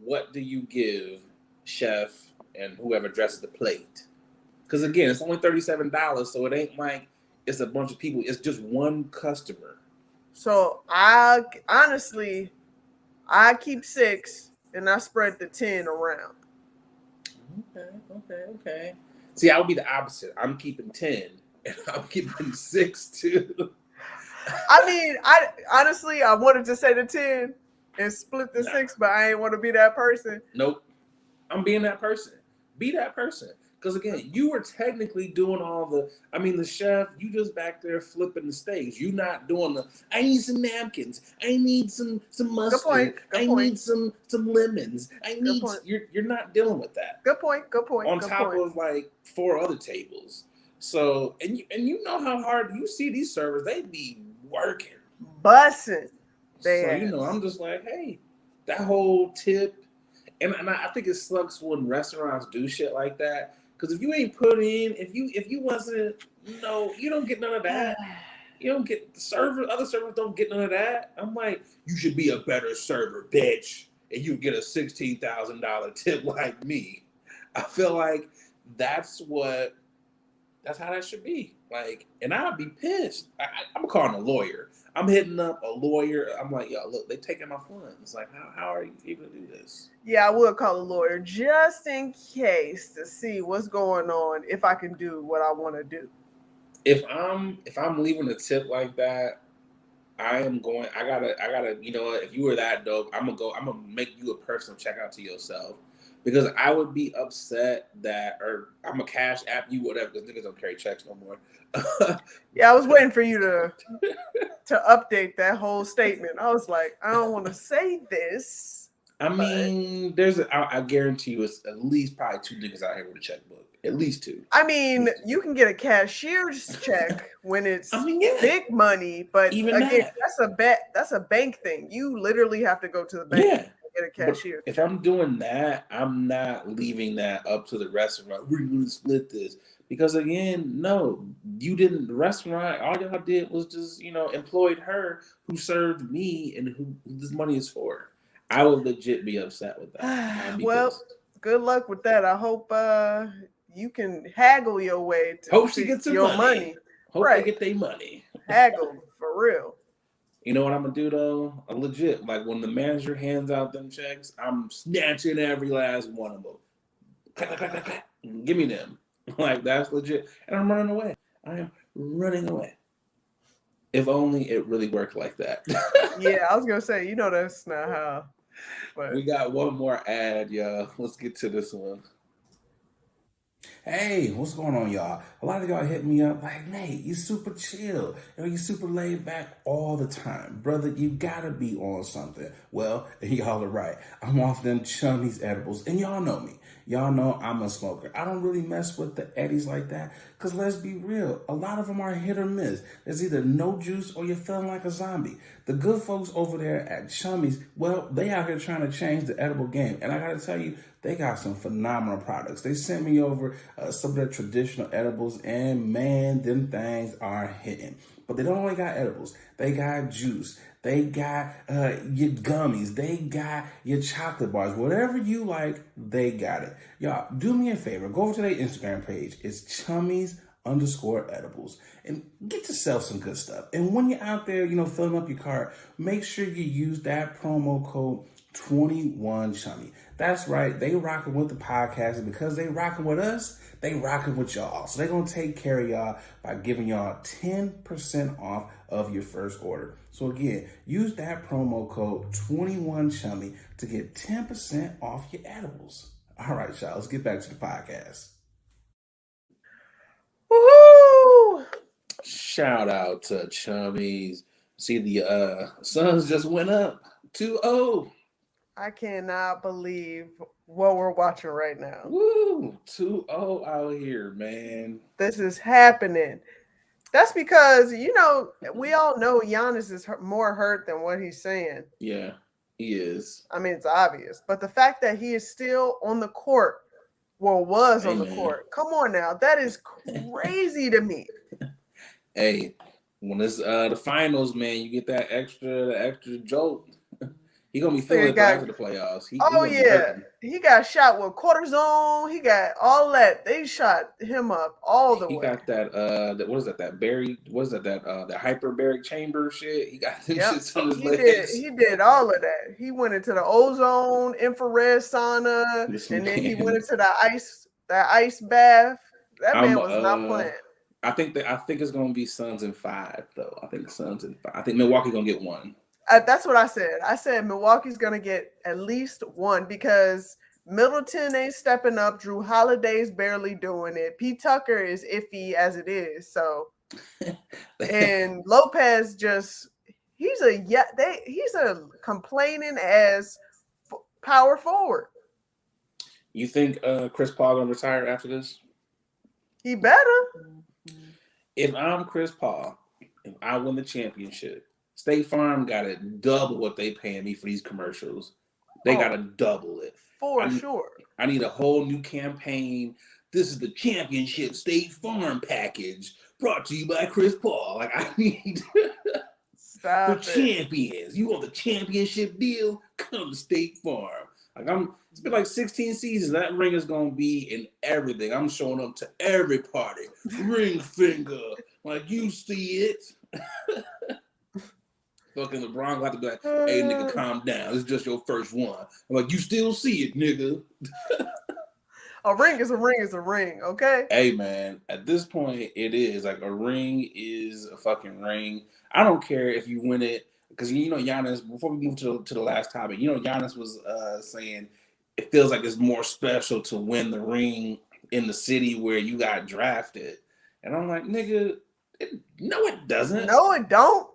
Speaker 2: what do you give chef and whoever dresses the plate? Because again, it's only $37, so it ain't like it's a bunch of people. It's just one customer.
Speaker 1: So honestly, I keep 6 and I spread the 10 around.
Speaker 2: Okay. See, I would be the opposite. I'm keeping 10 and I'm keeping 6 too.
Speaker 1: I mean, I wanted to say the 10 and split the 6, but I ain't want to be that person.
Speaker 2: Nope. I'm being that person. Be that person. Because again, you were technically doing the chef, you just back there flipping the stage. You not doing I need some napkins. I need some mustard.
Speaker 1: Good point.
Speaker 2: Need some lemons. You're not dealing with that.
Speaker 1: Good point.
Speaker 2: On top of like 4 other tables. So, and you know how hard you see these servers, they be working.
Speaker 1: Bussing.
Speaker 2: I'm just like, hey, that whole tip. And I think it sucks when restaurants do shit like that. Because if you ain't put in, if you wasn't, you don't get none of that. You don't get other servers don't get none of that. I'm like, you should be a better server, bitch. And you get a $16,000 tip like me. I feel like that's how that should be. Like, and I'd be pissed. I'm calling a lawyer. I'm hitting up a lawyer. I'm like, yo, look, they taking my funds. Like, how are you able to do this?
Speaker 1: Yeah, I will call a lawyer just in case to see what's going on if I can do what I want to do.
Speaker 2: If I'm leaving a tip like that, I gotta, you know what, if you were that dope, I'm gonna make you a personal checkout to yourself. Because I would be upset or I'm gonna cash app you, whatever, because niggas don't carry checks no more.
Speaker 1: Yeah, I was waiting for you to update that whole statement. I was like, I don't want to say this.
Speaker 2: I mean, I guarantee you it's at least probably 2 niggas out here with a checkbook. At least 2.
Speaker 1: I mean, you can get a cashier's check when it's big money, but
Speaker 2: even
Speaker 1: again, that's a bank thing. You literally have to go to the bank and get a cashier.
Speaker 2: If I'm doing that, I'm not leaving that up to the restaurant. We're gonna split this. Because again, no, you didn't. The restaurant, all y'all did was just, employed her who served me and who this money is for. I would legit be upset with that.
Speaker 1: Well, good luck with that. I hope you can haggle your way to
Speaker 2: hope she gets your money. Hope
Speaker 1: they
Speaker 2: get their money.
Speaker 1: Haggle for real.
Speaker 2: You know what I'm gonna do though? Legit, like when the manager hands out them checks, I'm snatching every last one of them. Clack, clack, clack, clack. Give me them. Like, that's legit. And I'm running away. I am running away. If only it really worked like that.
Speaker 1: Yeah, I was gonna say, that's not how. But
Speaker 2: we got one more ad, y'all. Let's get to this one.
Speaker 3: Hey, what's going on, y'all? A lot of y'all hit me up like, Nate, you super chill. You super laid back all the time. Brother, you gotta be on something. Well, y'all are right. I'm off them chummies edibles, and y'all know me. Y'all know I'm a smoker. I don't really mess with the eddies like that, because let's be real, a lot of them are hit or miss. There's either no juice or you're feeling like a zombie. The good folks over there at Chummies, well, they out here trying to change the edible game. And I gotta tell you, they got some phenomenal products. They sent me over some of their traditional edibles, and man, them things are hitting. But they don't only got edibles. They got juice. They got your gummies. They got your chocolate bars. Whatever you like, they got it. Y'all, do me a favor. Go over to their Instagram page. It's Chummies_edibles. And get yourself some good stuff. And when you're out there, filling up your cart, make sure you use that promo code 21Chummy. That's right. They rocking with the podcast, and because they rocking with us, they rocking with y'all. So they're going to take care of y'all by giving y'all 10% off of your first order. So again, use that promo code 21Chummy to get 10% off your edibles. All right, y'all, let's get back to the podcast.
Speaker 1: Woohoo!
Speaker 2: Shout out to Chummies. See, the Suns just went up 2-0.
Speaker 1: I cannot believe what we're watching right now.
Speaker 2: Woo! 2-0 out here, man.
Speaker 1: This is happening. That's because, we all know Giannis is more hurt than what he's saying.
Speaker 2: Yeah, he is.
Speaker 1: I mean, it's obvious. But the fact that he is still on the court, was on the court. Come on now. That is crazy to me.
Speaker 2: Hey, when it's the finals, man, you get that extra jolt. He gonna be feeling it after the playoffs. He
Speaker 1: got shot with cortisone. He got all that. They shot him up all the way.
Speaker 2: He got that. What is that? That berry. What is that? That hyperbaric chamber shit. He got them shits on his legs.
Speaker 1: He did all of that. He went into the ozone, infrared sauna, and then he went into the ice bath. That man was not playing.
Speaker 2: I think it's gonna be Suns in 5 though. I think Suns in 5. I think Milwaukee gonna get 1.
Speaker 1: That's what I said. I said Milwaukee's going to get at least 1 because Middleton ain't stepping up. Drew Holiday's barely doing it. Pete Tucker is iffy as it is. So, and Lopez he's a complaining as power forward.
Speaker 2: You think Chris Paul going to retire after this?
Speaker 1: He better.
Speaker 2: If I'm Chris Paul, if I win the championship, State Farm got to double what they paying me for these commercials. They got to double it.
Speaker 1: For sure.
Speaker 2: I need a whole new campaign. This is the championship State Farm package brought to you by Chris Paul. Like, I need the champions. You want the championship deal? Come to State Farm. Like, It's been like 16 seasons. That ring is gonna be in everything. I'm showing up to every party. Ring finger, like you see it. Fucking LeBron got to be like, hey nigga, calm down. This is just your first one. I'm like, you still see it, nigga.
Speaker 1: A ring is a ring is a ring, okay?
Speaker 2: Hey man, at this point, it is like a ring is a fucking ring. I don't care if you win it because you know Giannis. Before we move to the last topic, you know Giannis was saying it feels like it's more special to win the ring in the city where you got drafted, and I'm like, nigga, no, it doesn't.
Speaker 1: No, it don't.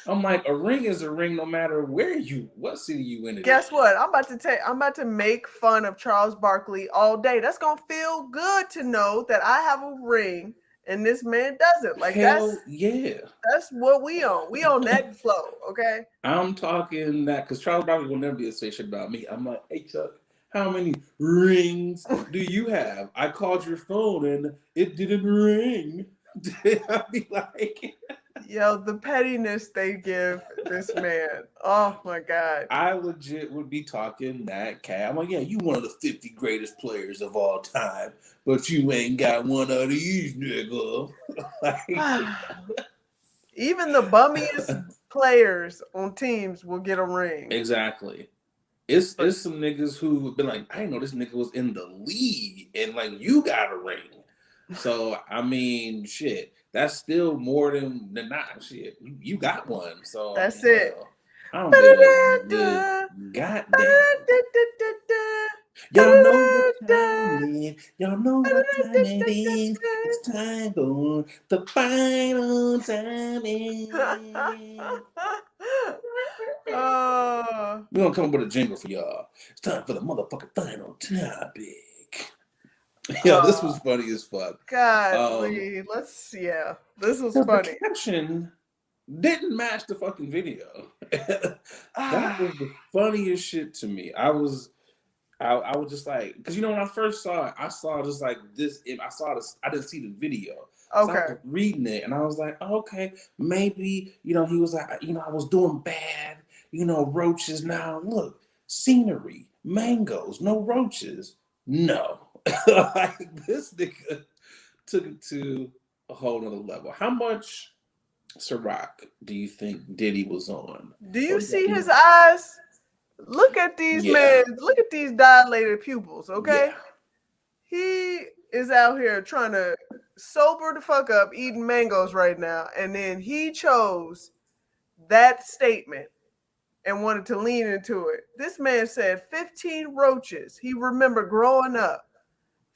Speaker 2: I'm like, a ring is a ring no matter what city you in it.
Speaker 1: Guess what? I'm about to make fun of Charles Barkley all day. That's gonna feel good to know that I have a ring and this man doesn't. Like
Speaker 2: Hell yeah.
Speaker 1: That's what we own. We own that flow, okay?
Speaker 2: I'm talking that because Charles Barkley will never be a say shit about me. I'm like, hey Chuck, how many rings do you have? I called your phone and it didn't ring. I'll be like,
Speaker 1: yo, the pettiness they give this man. Oh my God.
Speaker 2: I legit would be talking that cat. I'm like, yeah, you one of the 50 greatest players of all time, but you ain't got one of these, nigga. Like,
Speaker 1: even the bummiest players on teams will get a ring.
Speaker 2: Exactly. It's some niggas who have been like, I didn't know this nigga was in the league, and like you got a ring. So I mean, shit, that's still more than not. Shit, you got one. So
Speaker 1: that's it.
Speaker 2: I don't give a goddamn. Y'all know what time it is. Y'all know what time it is. It's time for the final time. We're gonna come up with a jingle for y'all. It's time for the motherfucking final topic. Yeah, this was funny as fuck.
Speaker 1: God, this was funny.
Speaker 2: The caption didn't match the fucking video. That was the funniest shit to me. I was just like, because you know when I first saw it, I saw just like this. I saw this. I didn't see the video.
Speaker 1: Okay.
Speaker 2: So I was reading it, and I was like, oh, okay, maybe he was like, I was doing bad. Roaches. Now look, scenery, mangoes, no roaches. No. Like this nigga took it to a whole nother level. How much Ciroc do you think Diddy was on?
Speaker 1: Do you see his eyes? Look at these men. Look at these dilated pupils, okay? Yeah. He is out here trying to sober the fuck up eating mangoes right now, and then he chose that statement and wanted to lean into it. This man said 15 roaches. He remembered growing up.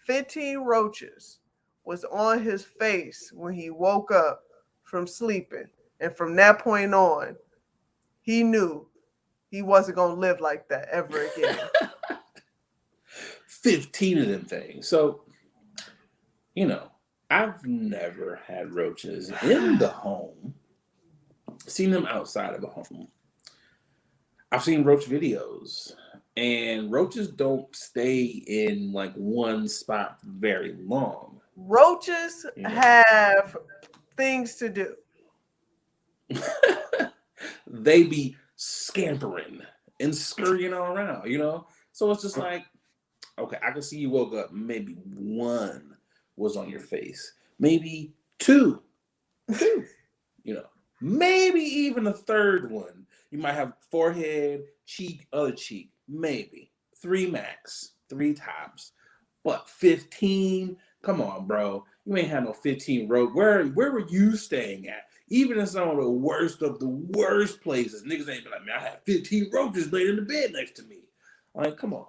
Speaker 1: 15 roaches was on his face when he woke up from sleeping. And from that point on, he knew he wasn't going to live like that ever again.
Speaker 2: 15 of them things. So, I've never had roaches in the home. Seen them outside of a home. I've seen roach videos. And roaches don't stay in like one spot very long.
Speaker 1: Roaches have things to do.
Speaker 2: They be scampering and scurrying all around, So it's just like, okay, I can see you woke up. Maybe one was on your face. Maybe two. Maybe even a third one. You might have forehead, cheek, other cheek. Maybe 3 max, 3 tops, but 15. Come on, bro. You ain't had no 15 road. Where were you staying at? Even in some of the worst places, niggas ain't be like, man, I had 15 roaches laid in the bed next to me. Like, come on.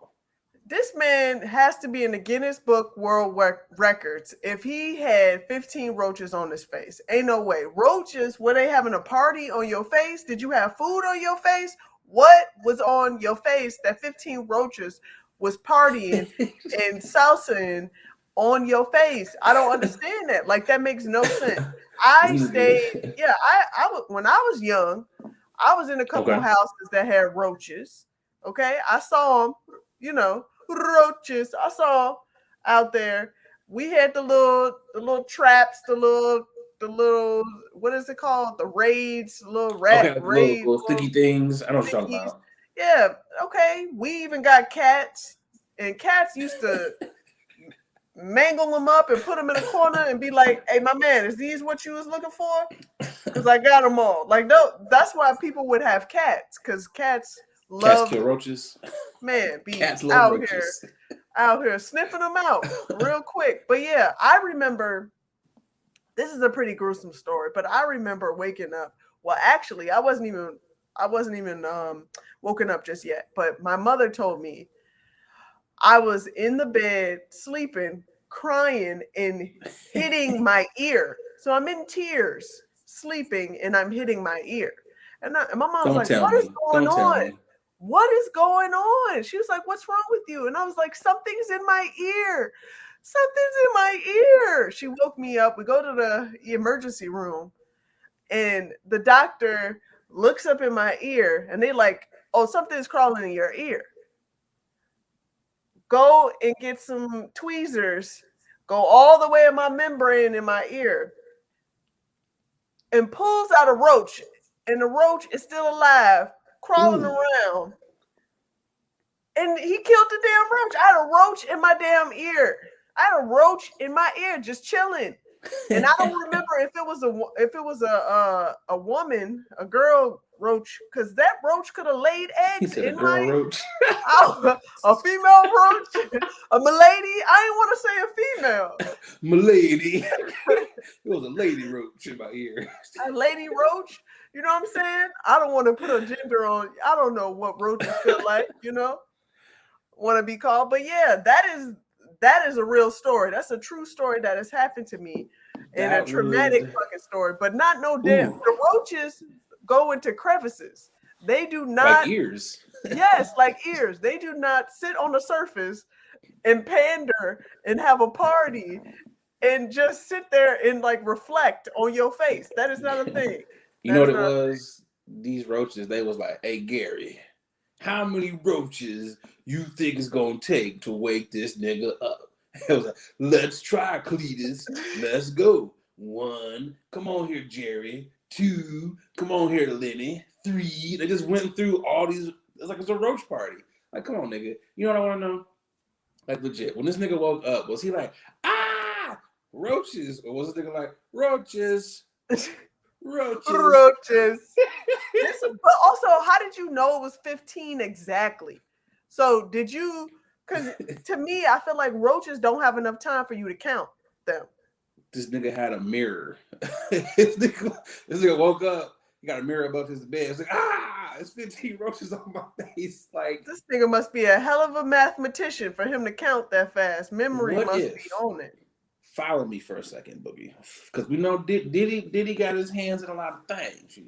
Speaker 1: This man has to be in the Guinness Book World Records if he had 15 roaches on his face. Ain't no way. Roaches, were they having a party on your face? Did you have food on your face? What was on your face that 15 roaches was partying and salsaing on your face? I don't understand that. Like, that makes no sense. I stayed, when I was young, I was in a couple houses that had roaches. Okay. I saw them, roaches. I saw them out there. We had the little traps, the little, what is it called? The raids, little rat raids.
Speaker 2: Little sticky things. I know what you're talking about.
Speaker 1: Yeah, okay. We even got cats, and cats used to mangle them up and put them in a corner and be like, "Hey, my man, is these what you was looking for? Because I got them all." Like, no, that's why people would have cats, because cats
Speaker 2: Cats
Speaker 1: love,
Speaker 2: kill roaches.
Speaker 1: man, be
Speaker 2: Cats love
Speaker 1: out
Speaker 2: roaches.
Speaker 1: here sniffing them out real quick. But yeah, I remember, this is a pretty gruesome story, but I remember waking up. Well, actually, I wasn't even woken up just yet, but my mother told me I was in the bed sleeping, crying and hitting my ear. So I'm in tears, sleeping, and I'm hitting my ear. And my mom's
Speaker 2: Don't
Speaker 1: like,
Speaker 2: tell
Speaker 1: "What is
Speaker 2: me.
Speaker 1: going
Speaker 2: Don't tell
Speaker 1: on?
Speaker 2: me.
Speaker 1: What is going on?" She was like, "What's wrong with you?" And I was like, "Something's in my ear. Something's in my ear." She woke me up. We go to the emergency room, and the doctor looks up in my ear, and they like, "Oh, something's crawling in your ear. Go and get some tweezers, go all the way in my membrane in my ear," and pulls out a roach. And the roach is still alive, crawling
Speaker 2: Ooh.
Speaker 1: around. And he killed the damn roach. I had a roach in my damn ear. I had a roach in my ear just chilling. And I don't remember if it was a woman, a girl roach, because that roach could have laid
Speaker 2: He
Speaker 1: eggs
Speaker 2: said a
Speaker 1: in
Speaker 2: girl
Speaker 1: my
Speaker 2: roach.
Speaker 1: a female roach, a milady. I didn't want to say a female.
Speaker 2: Milady. It was a lady roach in my ear.
Speaker 1: A lady roach. You know what I'm saying? I don't want to put a gender on. I don't know what roaches feel like. Want to be called, but yeah, that is a real story. That's a true story that has happened to me, and a
Speaker 2: That
Speaker 1: traumatic
Speaker 2: would.
Speaker 1: fucking story. But not no damn.
Speaker 2: Ooh.
Speaker 1: The roaches go into crevices. They do
Speaker 2: Like
Speaker 1: not.
Speaker 2: ears.
Speaker 1: Yes, like ears. They do not sit on the surface and pander and have a party and just sit there and like reflect on your face. That is not a thing.
Speaker 2: You know
Speaker 1: That
Speaker 2: what
Speaker 1: is
Speaker 2: it
Speaker 1: not.
Speaker 2: was? These roaches, they was like, "Hey Gary, how many roaches you think it's gonna take to wake this nigga up?" It was like, "Let's try, Cletus. Let's go. One, come on here, Jerry. Two, come on here, Lenny. Three." They just went through all these. It's like it's a roach party. Like, come on, nigga. You know what I want to know? Like, legit. When this nigga woke up, was he like, "Ah, roaches," or was this nigga like, "Roaches, roaches"?
Speaker 1: Roaches. But also, how did you know it was 15 exactly? So did you? Because to me, I feel like roaches don't have enough time for you to count them.
Speaker 2: This nigga had a mirror. this nigga woke up. He got a mirror above his bed. It's like, it's 15 roaches on my face. Like,
Speaker 1: This nigga must be a hell of a mathematician for him to count that fast. Memory
Speaker 2: what
Speaker 1: must be
Speaker 2: if?
Speaker 1: on it.
Speaker 2: Follow me for a second, Boogie, because we know Diddy got his hands in a lot of things.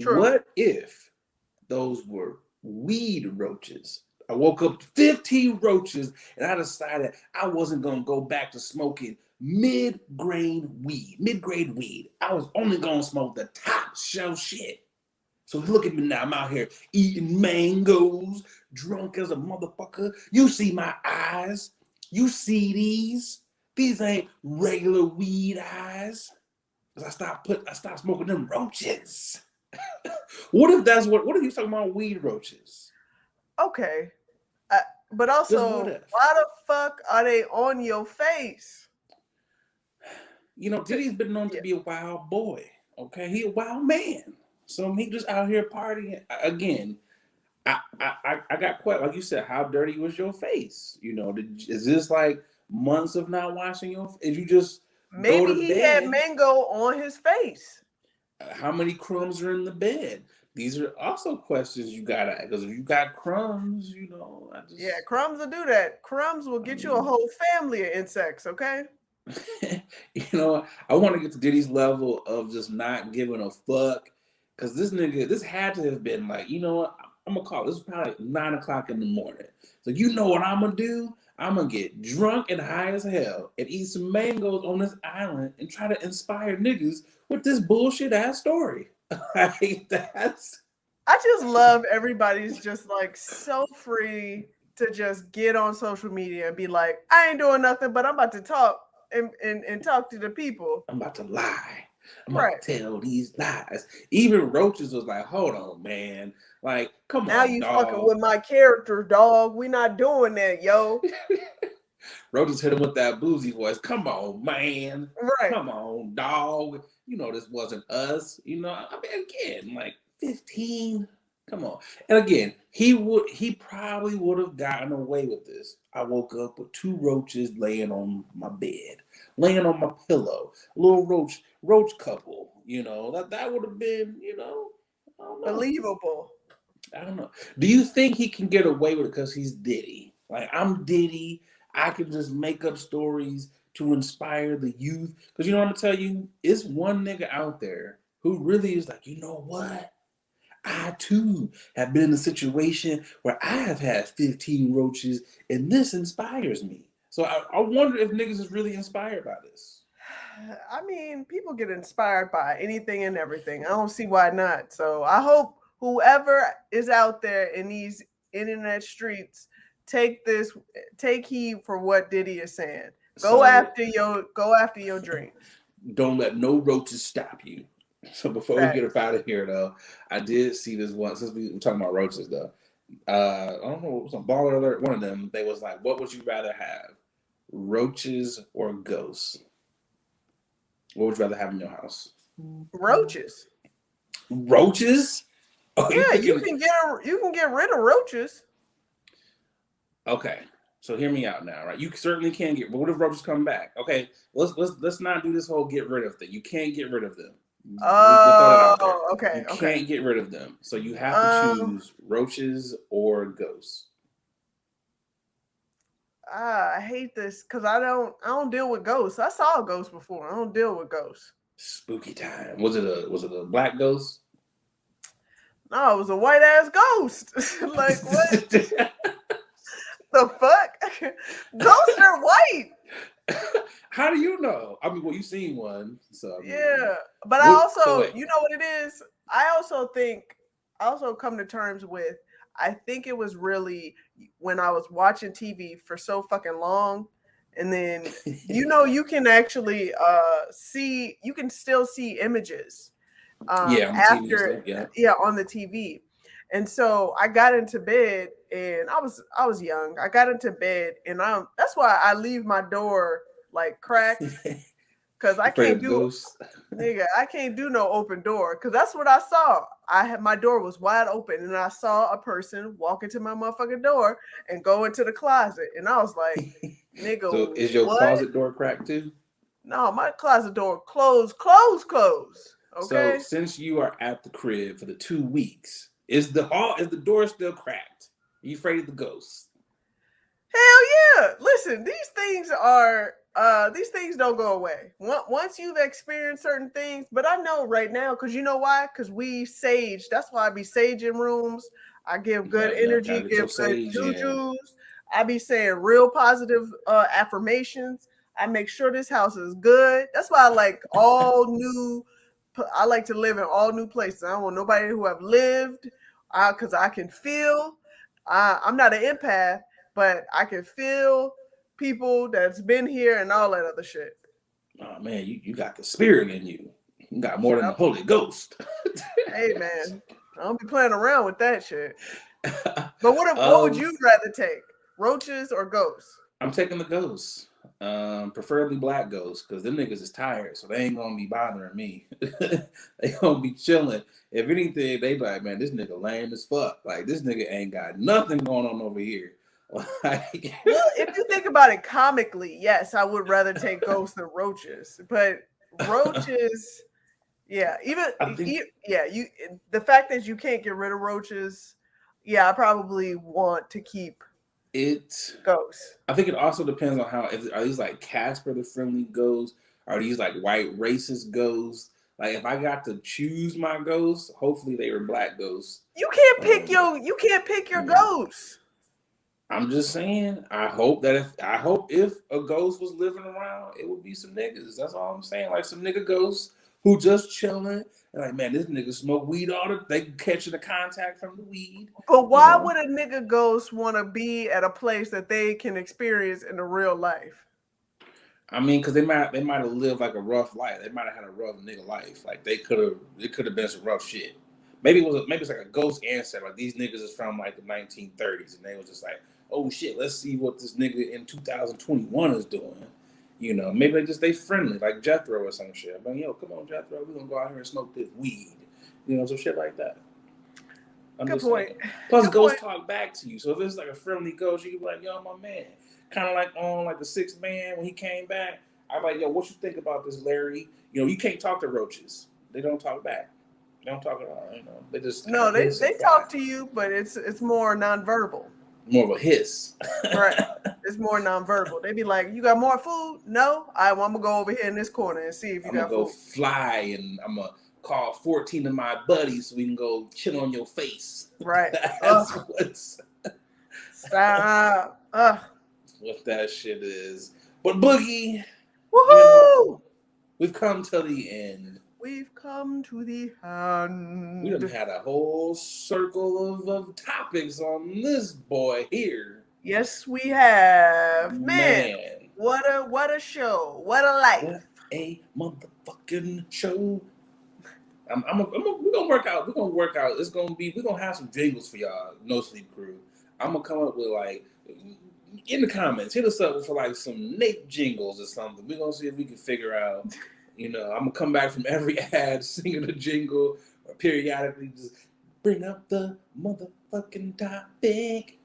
Speaker 1: True.
Speaker 2: What if those were weed roaches? I woke up to 15 roaches, and I decided I wasn't gonna go back to smoking mid-grade weed. I was only gonna smoke the top shelf shit. So look at me now. I'm out here eating mangoes, drunk as a motherfucker. You see my eyes. You see these. These ain't regular weed eyes. Cause I stopped smoking them roaches. What if you talking about weed roaches?
Speaker 1: Okay. But
Speaker 2: Just what
Speaker 1: also,
Speaker 2: if?
Speaker 1: why the fuck are they on your face?
Speaker 2: Diddy's been known to
Speaker 1: Yeah.
Speaker 2: be a wild boy. Okay, he a wild man. So he just out here partying again. I got quite like you said. How dirty was your face? Is this like months of not washing your? If you just go
Speaker 1: Maybe
Speaker 2: to
Speaker 1: he had
Speaker 2: bed,
Speaker 1: mango on his face.
Speaker 2: how many crumbs are in the bed? These are also questions you gotta ask. Because if you got crumbs,
Speaker 1: Yeah, crumbs will do that. Crumbs will get you a
Speaker 2: mean,
Speaker 1: whole family of insects, okay?
Speaker 2: I want to get to Diddy's level of just not giving a fuck. Cause this nigga, this had to have been like, you know what? I'm gonna call it. This is probably like 9 o'clock in the morning. So you know what I'm gonna do? I'm gonna get drunk and high as hell and eat some mangoes on this island and try to inspire niggas with this bullshit ass story. Like that's
Speaker 1: I just love everybody's just like so free to just get on social media and be like, I ain't doing nothing, but I'm about to talk and talk to the people.
Speaker 2: I'm about to lie. I'm gonna
Speaker 1: Right.
Speaker 2: tell these lies. Even Roaches was like, hold on, man. Like, come
Speaker 1: Now
Speaker 2: on,
Speaker 1: you fucking
Speaker 2: dog.
Speaker 1: with my character, dog. We not doing that, yo.
Speaker 2: Roaches hit him with that boozy voice. Come on, man.
Speaker 1: Right.
Speaker 2: Come on, dog. You know this wasn't us. You know, I mean, again, like 15. Come on. And again, he probably would have gotten away with this. I woke up with 2 roaches laying on my bed, laying on my pillow. Little roach couple. You know, that would have been, you know, I don't know.
Speaker 1: Believable.
Speaker 2: I don't know. Do you think he can get away with it because he's Diddy? Like, I'm Diddy. I can just make up stories to inspire the youth. Because you know what I'm going to tell you? It's one nigga out there who really is like, you know what? I too have been in a situation where I have had 15 roaches and this inspires me. So I wonder if niggas is really inspired by this.
Speaker 1: I mean, people get inspired by anything and everything. I don't see why not. So I hope whoever is out there in these internet streets take heed for what Diddy is saying. Go
Speaker 2: So
Speaker 1: after your dreams.
Speaker 2: don't let no roaches stop you. So before we
Speaker 1: Fact.
Speaker 2: get up out of here, though, I did see this one. Since we were talking about roaches, though, I don't know, some baller alert. One of them, they was like, "What would you rather have, roaches or ghosts? What would you rather have in your house?
Speaker 1: Roaches.
Speaker 2: Roaches? Oh, you
Speaker 1: Yeah,
Speaker 2: picking?
Speaker 1: you can get rid of roaches.
Speaker 2: Okay, so hear me out now, right? You certainly can get. But what if roaches come back? Okay, let's not do this whole get rid of thing. You can't get rid of them. We'll throw that out there.
Speaker 1: Oh, okay,
Speaker 2: You
Speaker 1: okay.
Speaker 2: can't get rid of them. So you have to
Speaker 1: Um,
Speaker 2: choose roaches or ghosts.
Speaker 1: I hate this because I don't deal with ghosts. I saw a ghost before. I don't deal with ghosts.
Speaker 2: Spooky time. Was it a black ghost?
Speaker 1: No, it was a white ass ghost. Like what the fuck? Ghosts are white.
Speaker 2: How do you know? I mean, well, you seen one, so I mean,
Speaker 1: Yeah, but I
Speaker 2: what? So
Speaker 1: also,
Speaker 2: wait,
Speaker 1: you know what it is. I also come to terms with. I think it was really when I was watching TV for so fucking long, and then you can actually see you can still see images
Speaker 2: yeah, on the TV and
Speaker 1: after
Speaker 2: stuff. Yeah,
Speaker 1: yeah on the TV. And so I got into bed and I was young. I got into bed and that's why I leave my door like cracked because I
Speaker 2: afraid
Speaker 1: can't
Speaker 2: of
Speaker 1: do
Speaker 2: ghosts.
Speaker 1: nigga, I can't do no open door because that's what I saw. My door was wide open and I saw a person walk into my motherfucking door and go into the closet and I was like,
Speaker 2: So
Speaker 1: nigga,
Speaker 2: is your
Speaker 1: what?
Speaker 2: closet door cracked too?
Speaker 1: No, my closet door closed.
Speaker 2: So
Speaker 1: Okay.
Speaker 2: since you are at the crib for the 2 weeks, is the door still cracked? Are you afraid of the ghosts?
Speaker 1: Hell yeah. Listen, these things don't go away. Once you've experienced certain things, but I know right now, because you know why? Because we sage. That's why I be saging rooms. I give good
Speaker 2: Yep, gotta
Speaker 1: energy,
Speaker 2: get
Speaker 1: give
Speaker 2: your
Speaker 1: good
Speaker 2: sage in.
Speaker 1: jujus. I be saying real positive affirmations. I make sure this house is good. That's why I like all new. I like to live in all new places. I don't want nobody who have lived, because I can feel. I'm not an empath, but I can feel people that's been here and all that other shit.
Speaker 2: Oh man, you got the spirit in you. You got more than the Holy Ghost.
Speaker 1: Hey man, I don't be playing around with that shit. But what would
Speaker 2: um,
Speaker 1: you rather take? Roaches or ghosts?
Speaker 2: I'm taking the ghosts. Preferably black ghosts, because them niggas is tired, so they ain't gonna be bothering me. They gonna be chilling. If anything, they be like, man, this nigga lame as fuck. Like this nigga ain't got nothing going on over here. Like,
Speaker 1: Well, if you think about it comically, yes, I would rather take ghosts than roaches. But roaches, yeah,
Speaker 2: I think
Speaker 1: yeah, the fact that you can't get rid of roaches, yeah, I probably want to keep
Speaker 2: it.
Speaker 1: ghosts.
Speaker 2: I think it also depends on are these like Casper the Friendly ghosts? Are these like white racist ghosts? Like if I got to choose my ghosts, hopefully they were black ghosts.
Speaker 1: You can't pick your
Speaker 2: You know,
Speaker 1: ghosts.
Speaker 2: I'm just saying. I hope if a ghost was living around, it would be some niggas. That's all I'm saying. Like some nigga ghosts who just chilling and like, man, this nigga smoke weed all the. They catching the contact from the weed.
Speaker 1: But
Speaker 2: You
Speaker 1: why
Speaker 2: know,
Speaker 1: would a nigga ghost want to be at a place that they can experience in the real life?
Speaker 2: I mean, because they might have lived like a rough life. They might have had a rough nigga life. Like it could have been some rough shit. Maybe it's like a ghost ancestor. Like these niggas is from like the 1930s, and they was just like, oh shit, let's see what this nigga in 2021 is doing. You know, maybe they friendly, like Jethro or some shit. But yo, come on, Jethro, we're gonna go out here and smoke this weed. You know, some shit like that.
Speaker 1: Good point.
Speaker 2: Plus,
Speaker 1: Good
Speaker 2: ghosts
Speaker 1: point.
Speaker 2: talk back to you. So if it's like a friendly ghost, you can be like, yo, my man. Kind of like on like the Sixth Man when he came back. I'm like, yo, what you think about this, Larry? You know, you can't talk to roaches. They don't talk back. They don't talk at all. You know, they just
Speaker 1: they talk to you, but it's more nonverbal.
Speaker 2: More of a hiss.
Speaker 1: Right. It's more nonverbal. They be like, you got more food? No? I'm gonna go over here in this corner and see if you got food.
Speaker 2: I'm gonna go fly and I'm gonna call 14 of my buddies so we can go chill on your face.
Speaker 1: Right.
Speaker 2: That's what's
Speaker 1: stop.
Speaker 2: What that shit is. But Boogie,
Speaker 1: woohoo!
Speaker 2: We've come to the end.
Speaker 1: We've come to the end.
Speaker 2: We done had a whole circle of topics on this boy here.
Speaker 1: Yes, we have. Man. What a show. What a life.
Speaker 2: What a motherfucking show. We're gonna work out. We're gonna have some jingles for y'all, No Sleep Crew. I'm gonna come up with like in the comments, hit us up for like some Nate jingles or something. We're gonna see if we can figure out. You know, I'm gonna come back from every ad singing a jingle or periodically just bring up the motherfucking topic.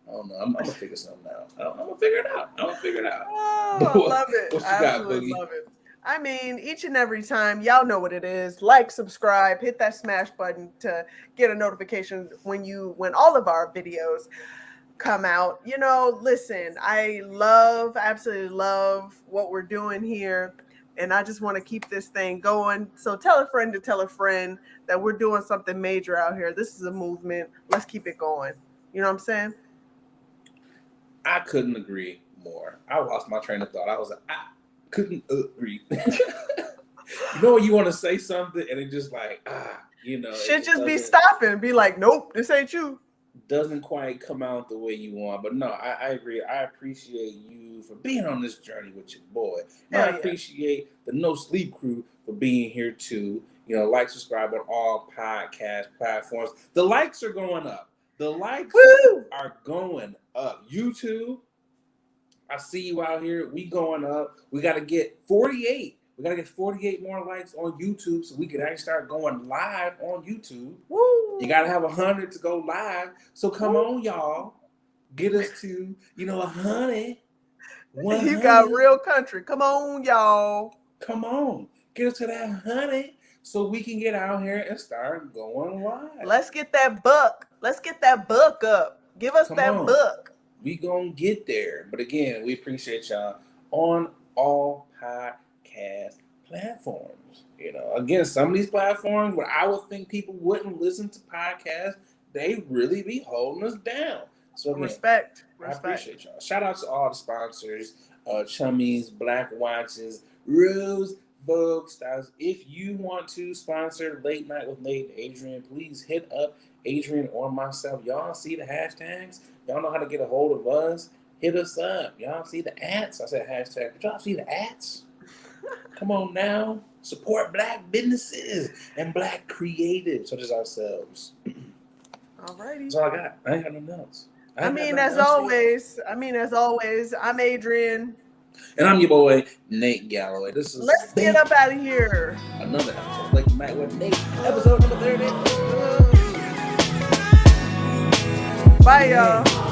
Speaker 2: I don't know. I'm gonna figure something out. I'm gonna figure it out.
Speaker 1: Oh, I love it.
Speaker 2: What you
Speaker 1: I
Speaker 2: got,
Speaker 1: absolutely
Speaker 2: Boogie?
Speaker 1: love it. I mean, each and every time, y'all know what it is. Like, subscribe, hit that smash button to get a notification when all of our videos come out. You know, listen, I absolutely love what we're doing here. And I just want to keep this thing going. So tell a friend to tell a friend that we're doing something major out here. This is a movement. Let's keep it going. You know what I'm saying?
Speaker 2: I couldn't agree more. I lost my train of thought. I was like, I couldn't agree. You know when you want to say something and it just like, you know.
Speaker 1: Should just be stopping. Be like, nope, this ain't you.
Speaker 2: Doesn't quite come out the way you want. But no, I agree. I appreciate you for being on this journey with your boy. And I appreciate the No Sleep Crew for being here too. You know, like, subscribe on all podcast platforms. The likes are going up. The likes are going up. YouTube, I see you out here. We going up. We got to get 48. We got to get 48 more likes on YouTube so we can actually start going live on YouTube.
Speaker 1: Woo.
Speaker 2: You got to have 100 to go live. So come on, y'all. Get us to, 100.
Speaker 1: You got real country. Come on, y'all.
Speaker 2: Come on. Get us to that 100 so we can get out here and start going live.
Speaker 1: Let's get that buck. Let's get that buck up. Give us that buck.
Speaker 2: We gonna get there. But again, we appreciate y'all on all podcast platforms. You know, again, some of these platforms where I would think people wouldn't listen to podcasts, they really be holding us down. So again,
Speaker 1: respect.
Speaker 2: I appreciate y'all. Shout out to all the sponsors, Chummies, Black Watches, Rose, Vogue Styles. If you want to sponsor Late Night with Nate and Adrienne, please hit up Adrienne or myself. Y'all see the hashtags? Y'all know how to get a hold of us? Hit us up. Y'all see the ads? I said hashtag. Did y'all see the ads? Come on now. Support Black businesses and Black creatives such as ourselves.
Speaker 1: Alrighty.
Speaker 2: That's all I got. I ain't got nothing else.
Speaker 1: As always, I'm Adrienne.
Speaker 2: And I'm your boy, Nate Galloway.
Speaker 1: Let's get up out of here.
Speaker 2: Another episode of Late Night with Nate. Episode number 30.
Speaker 1: Bye, y'all.